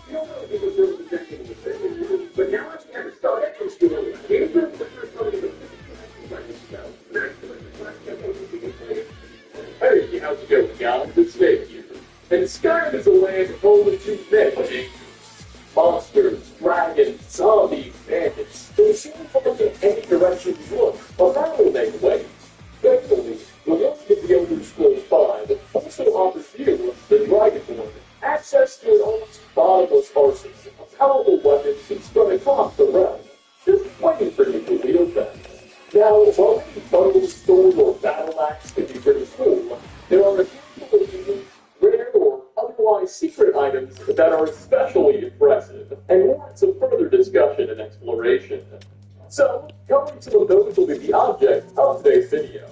You don't know people really projecting the thing, but now I'm going to start it from school. Hey, how's it going, guys? It's Dave here. And Skyrim is a land only to men. Monsters, dragons, zombies, bandits. They seem to look in any direction you look, but that will make way. Thankfully, the one of the Elder Scrolls 5 also offers you, the Dragonborn, access to an almost bottomless arsenal of powerful weapons spread across the realm, just waiting for you to wield them. Now, while any bundle, sword, or battle axe can be pretty cool, there are a handful of unique, rare, or otherwise secret items that are especially impressive and warrant some further discussion and exploration. So, coming to those will be the object of today's video.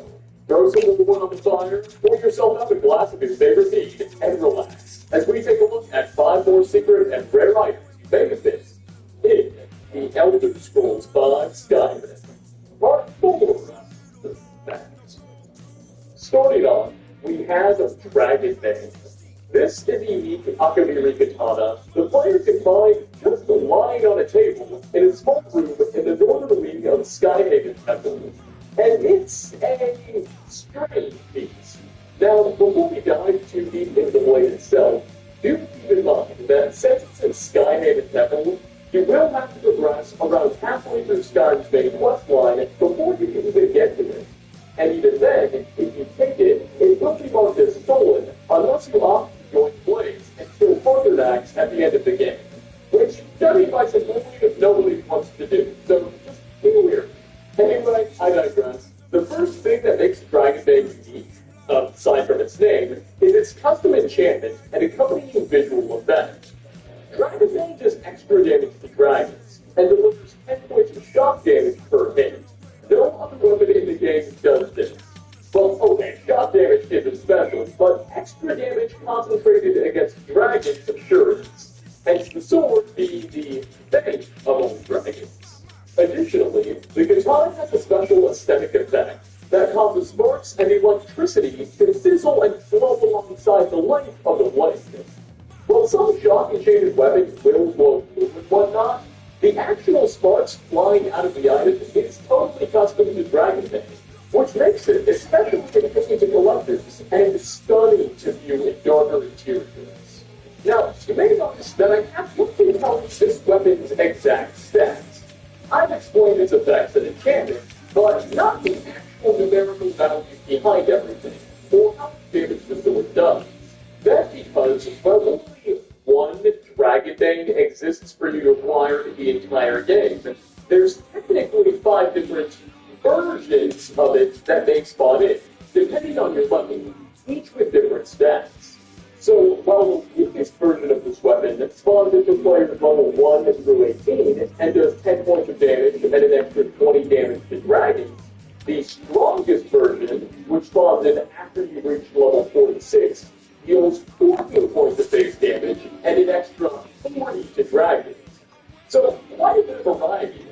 Throw some wood on the fire, pour yourself up a glass of your favorite tea, and relax as we take a look at 5 more secret and rare items you may have missed in the Elder Scrolls V Skyrim. Part 4, the facts. Starting off, we have Dragon Bane. This is a unique Akaviri katana the player can find just lying on a table in a small room in the northern wing of Skyhaven Temple. And it's a strange piece. Now, before we dive too deep into the blade itself, do keep in mind that since it's in Skyhaven Temple, you will have to progress around halfway through Skyrim's main questline before you can even get to it. And even then, if you take it, it will be marked as stolen unless you opt to join Blaze and kill Thunderdax at the end of the game, which, judging by some movie, nobody wants to do, so just be weird. Anyway, I digress. The first thing that makes Dragon Bane unique, aside from its name, is its custom enchantment and accompanying visual effect. Dragon Bane does extra damage to dragons, and delivers 10 points of shock damage per hit. No other weapon in the game does this. Well, okay, shock damage isn't special, but extra damage concentrated against dragons sure is. Hence the sword being the bane of all dragons. Additionally, the katana has a special aesthetic effect that causes sparks and electricity to sizzle and flow alongside the length of the blade. While some shock-enchanted weapons will glow blue and whatnot, the actual sparks flying out of the item is totally custom to Dragon Bane, which makes it especially interesting to collectors and stunning to view in darker interiors. Now, you may notice that I have looked to tell you this weapon's exact stats. I've explained its effects and enchantments, but not the actual numerical value behind everything, or how much damage the sword does. That's because, well, only one Dragon Bane exists for you to acquire in the entire game. There's technically 5 different versions of it that may spawn in, depending on your weapon, each with different stats. So, while the weakest version of this weapon spawns into players level 1 through 18 and does 10 points of damage and an extra 20 damage to dragons, the strongest version, which spawns in after you reach level 46, deals 14 points of base damage and an extra 40 to dragons. So, quite a bit of variety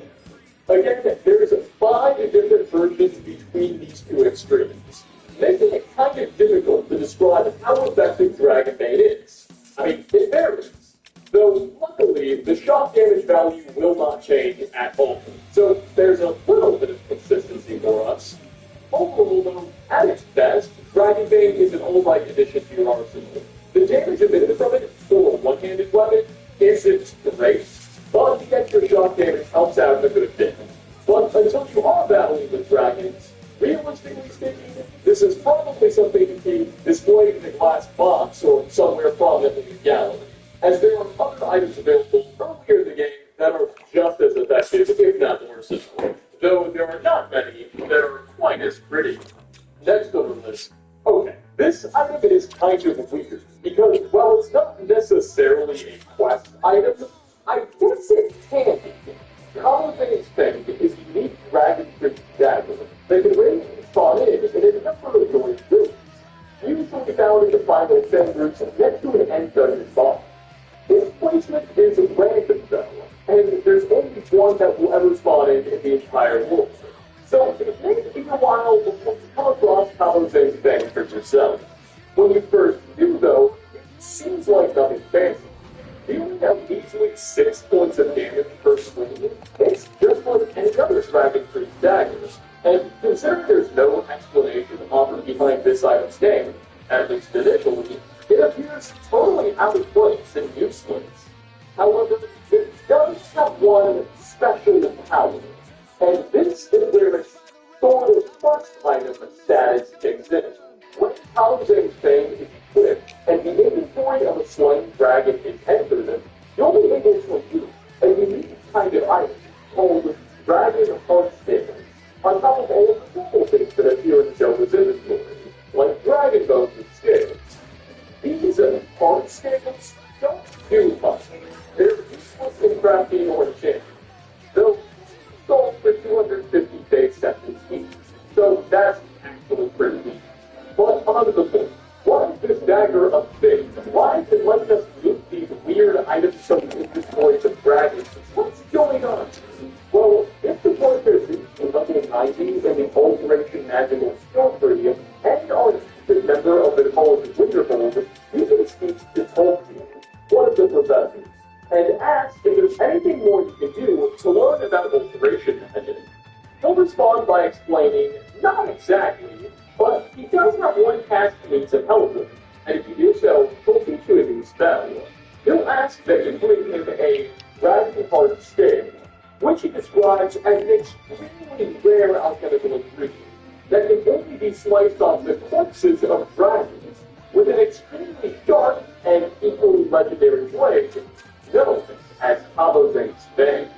there. Again, there's 5 different versions between these two extremes, making it kind of difficult to describe how effective Dragon Bane is. I mean, it varies. Though, luckily, the shock damage value will not change at all. So, there's a little bit of consistency for us. Overall, though, at its best, Dragon Bane is an alright addition to your arsenal. The damage emitted from it for a one-handed weapon isn't great, but the extra shock damage helps out a good bit. But until you are battling with dragons, realistically speaking, this is probably something to keep displayed in a glass box or somewhere prominently in the gallery, as there are other items available earlier in the game that are just as effective, if not more so, though there are not many that are quite as pretty. Next on the list. Okay, this item is kind of weird, because while it's not necessarily a quest item, I guess it can be. Common Bane's Fang is a unique dragon priest dagger that can range and spawn in a number of joint rooms, usually found in the final Fang roots next to an end dungeon boss. Its placement is random though, and there's only one that will ever spawn in the entire world. So it may be a while before you come across Common Bane's Fang for yourself. When you first do though, it seems like nothing fancy. Dealing out easily 6 points of damage per swing, it's just like any other Dragon Priest daggers, and considering there's no explanation offered behind this item's name, at least initially, it appears totally out of place and useless. However, it does have one special power, and this is where its sort of first item status kicks in. When Paladin's Fang is equipped and the inventory of a slain dragon is entered, you'll be able to use a unique kind of item called Dragon Heart Scales, on top of all of the normal things that appear in Zelda's inventory, like dragon bones and scales. These heart scales don't do much. They're useless in crafting or enchanting, though sold for 250 base seconds each, so that's actually pretty displays of dragons. What's going on? Well, if the board has reached level 90 in the Alteration Magical Skill Tree and are a member of the College of Winterhold, you can speak to Tolkien, one of the professors, and ask if there's anything more you can do to learn about Alteration Magic. He'll respond by explaining, not exactly, but he does have one task he needs some help with, and if you do so, he'll teach you a new spell. He'll ask that you bring him a Dragon Heart Sting, which he describes as an extremely rare alchemical ingredient that can only be sliced off the corpses of dragons with an extremely sharp and equally legendary blade known as Kabozane's Bane.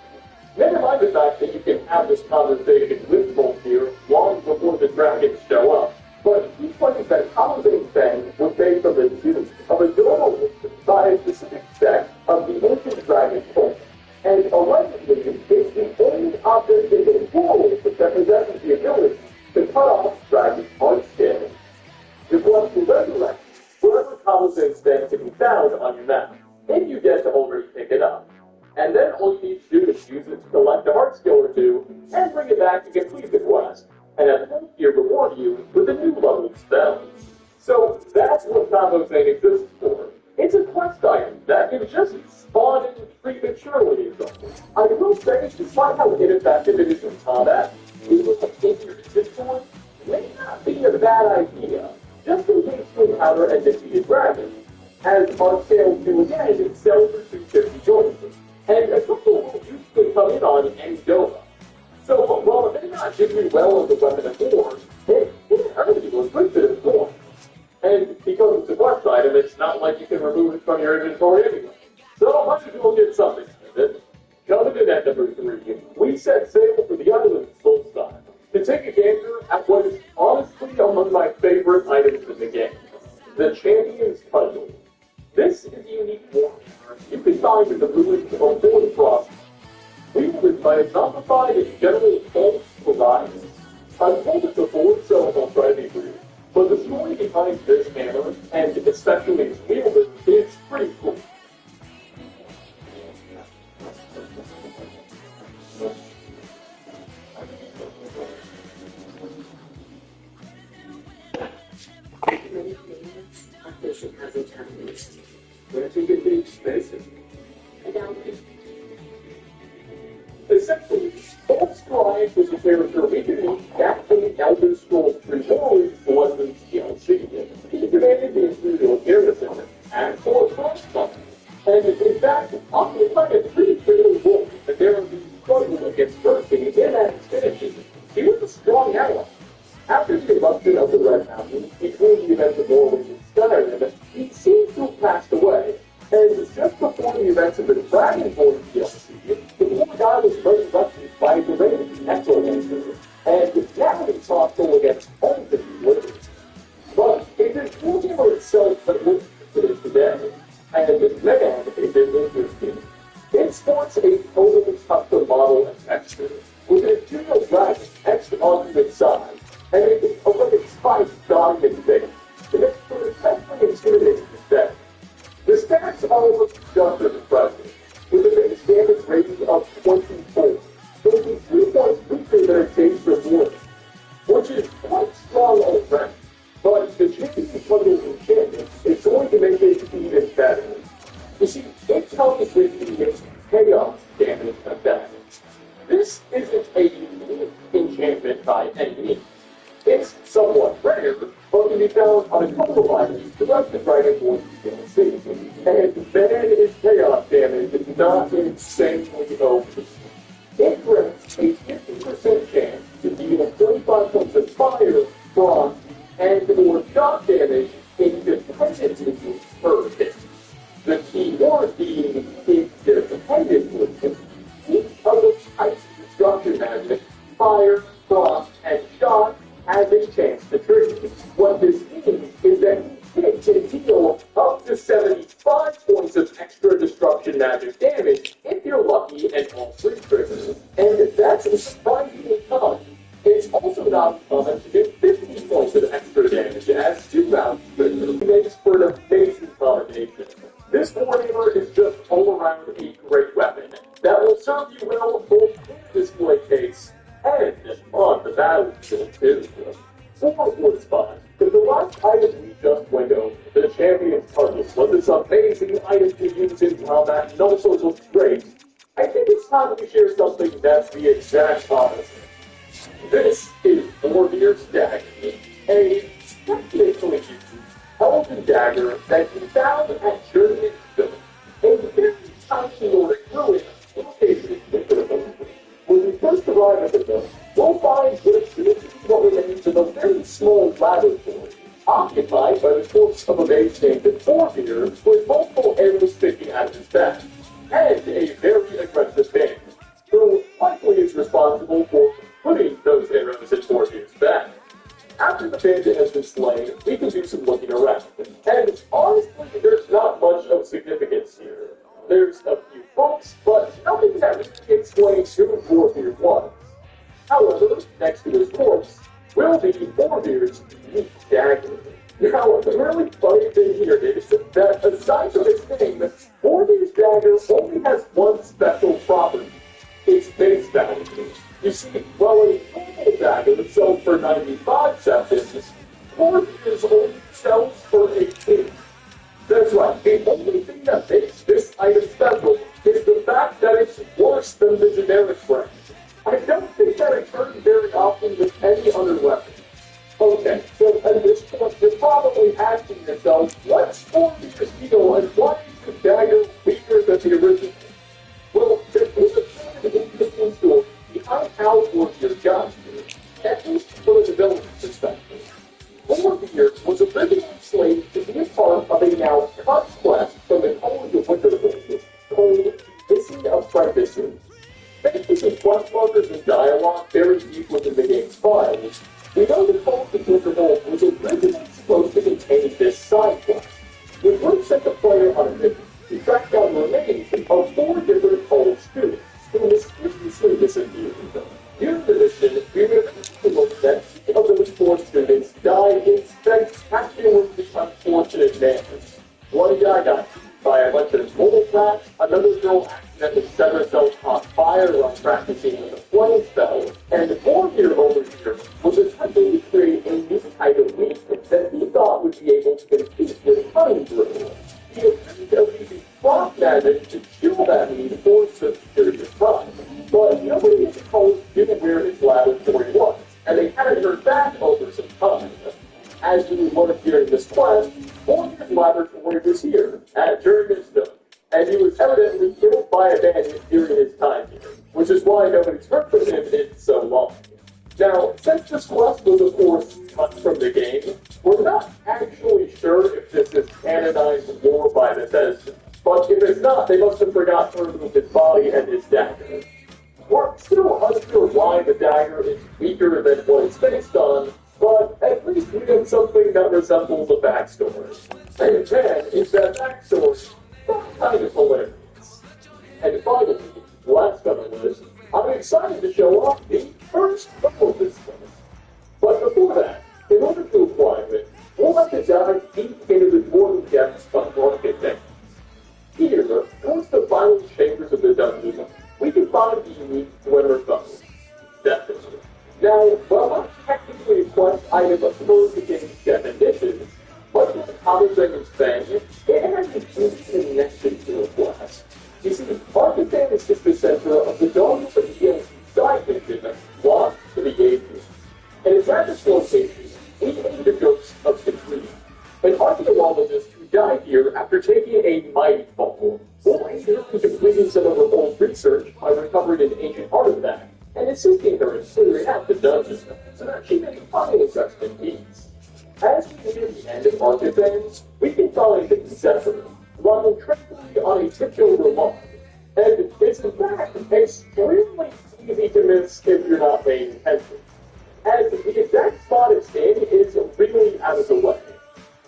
Never mind the fact that you can have this conversation with Voltaire long before the dragons show up, but he claims that Kabozane's Bane was based on the tooth of a duel by a specific sect of the ancient dragon cult, and allegedly it's the only object in the world that possesses the ability to cut off dragon heart skin. The quest will resurrect wherever Kabozane's Bane can be found on your map, if you get to already pick it up. And then all you need to do is use it to collect a heart skill or two, and bring it back to complete the quest, and have Voltaire reward you with a new level spell. So that's what Kabozane exists for. It's a quest item that can just spawn in prematurely. I will say, despite how ineffective it is in combat, even if you're invincible, may not be a bad idea, just in case you encounter a defeated dragon. As on sale 2 again, it sells for 250 joints, and a couple will usually come in on Angova. So while it may not do you well as a weapon of war, it can earn you a good bit of points. And because it's a quest item, it's not like you can remove it from your inventory anyway. So might as well get something out of it. Coming in at number 3, we set sail for the island of Solstheim to take a gander at what is honestly among my favorite items in the game, the Champion's Puzzle. This is a unique warhammer you can find in the ruins of Fort Frost, wielded by a zombified and generally false Leviathan. I've told it before, so I'll try to be brief, but the story behind this hammer, and especially its wielder, is pretty cool. Fishing has a challenge. Where do you think expensive? Essentially, Bolt Scribe was a character we can meet back in the Elder Scrolls 3 Morrowind Bloodlands DLC. He commanded the Imperial Garrison at Fort Frostbite, and in fact, occupied a pretty critical role in the Garrison's struggle against Percy in that expansion. He was a strong ally. After the eruption of the Red Mountain, between the events of Morrowind and Skyrim, he seems to have passed away, and just before the events of the Dragonborn DLC, the poor guy was resurrected by a deranged necromancer, and now he's hostile against all the wizards. But it is Warhammer itself that we're considered today, and man, is it interesting. It sports a totally custom model and texture, with an imperial dragon etched onto its side, and a wicked spice dogging its face. It makes for an especially intimidating aesthetic. The stats are just as impressive, with a base damage rating of 24, 23 points weaker than a James Reward, which is quite strong already, but the Champion's Puzzle enchantment is going to make it even better. You see, it comes with the chaos damage effect. This isn't a unique enchantment by any means. It's somewhat rare, but can be found on a couple of items throughout the Dragonborn DLC. And man, is chaos damage not insanely OP. It grants a 50% chance to deal 25 points of fire, frost, and or shock damage independently per hit. The key word being independently. Each of the types of destruction magic, fire, frost, and shock, has a chance to trigger. What this means is that it can deal up to 75 points of extra destruction magic damage if you're lucky and all 3 triggers. And that's surprisingly common. It's also not common to do 50 points of extra damage as 2 rounds triggers. It makes for an amazing combination. This Warhammer is just all around a to use in combat and all sorts of traits, I think it's time we share something that's the exact opposite. This is Borvir's dagger, a technically used elven dagger that he found at Germany's village, a very tiny Nordic ruin located in Switzerland. When we first arrive at the village, we'll find what appears to be what remains of a very small laboratory, occupied by the corpse of a mage named Borvir, with multiple arrows sticking out of his back, and a very aggressive band, who likely is responsible for putting those arrows in Borvir's back. After the bandit has been slain, we can do some looking around, and honestly, there's not much of significance here. There's a few books, but nothing that really explains who Borvir was. However, next to his corpse will be Borvir's unique dagger. Now, the really funny thing here is that aside from its name, Borvir's dagger only has one special property: its base value. You see, while a normal dagger sells for 95 seconds, Borvir's only sells for 18. That's right, the only thing that makes this item special is the fact that it's worse than the generic brand. I don't think that occurs very often with any other weapon. Okay, so at this point, you're probably asking yourself, what's Borvir's deal and why is the dagger weaker than the original? Well, there is a very interesting story behind how Borvir got here, at least from a development perspective. Borvir was originally slated to be a part of a now cut quest from the College of Winterhold called Missing Apprentices. Thanks to some quest markers and dialogue buried deep within the game's files, we know the College of Winterhold was originally supposed to contain this side quest, which would have sent the player on a mission to track down the remains of 4 different college students who mysteriously disappeared. During the mission, we would eventually look that 3 of those 4 students died in spectacularly unfortunate manners. One guy got beaten by a bunch of mole rats, another girl accidentally set herself on fire while practicing with a flame spell, and Borvir over here was attempting to create a new type of weed that he thought would be able to compete with honey brew. He agreed of using frost magic to chill that weed for some period of time, but nobody in the college didn't where his laboratory was, and they hadn't heard back over some time. As we learned during this quest, Borvir's laboratory was here, at German's village, and he was evidently killed by a bandit during his time here, which is why nobody's heard from him in so long. Now, since this quest was of course cut from the game, we're not actually sure if this is canonized lore by Bethesda, but if it's not, they must have forgotten to remove his body and his dagger. We're still unsure why the dagger is weaker than what it's based on, but at least we have something that resembles a backstory. And then, is that backstory kind of hilarious. And finally, last on the list, I'm excited to show off the first level of this list. But before that, in order to acquire it, we'll have to dive deep into the dwarven depths of Market Depths. Here, towards the final chambers of the dungeon, we can find the unique Dwemer Bow. Definitely. Now, while not technically a quest item of the game's definitions, much like Hammerdragon's Fang, it has a deep connection to a quest. You see, Market Fang is just the center of the dome of the DLC side mission, Lost to the Ages. And it's at this location, we aid the ghost of Citrine, an archaeologist who died here after taking a mighty fall. We'll aid her in completing some of her old research by recovering an ancient artifact, and assisting her in clearing out the dungeon, so that she may finally rest in peace. As we near the end of Market Fangs, we can find the Possessor, lying tranquilly on a titular lawn, and it's in fact extremely easy to miss if you're not paying attention, as the exact spot it's in is really out of the way.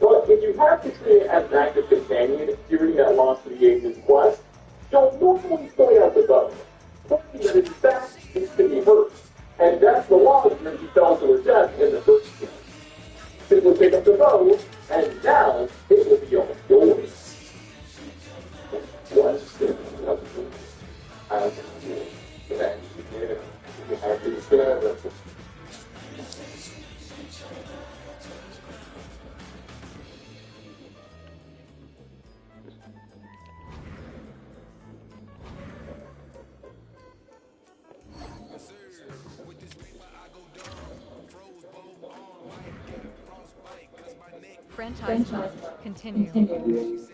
But if you have to treat it as an active companion during that Lost to the Ages quest, you'll normally point out the bow, pointing that in fact needs to be hers, and that's the logic that she fell to her death in the first place. Simply pick up the bow, and now it will be all yours. franchise mode. Continue.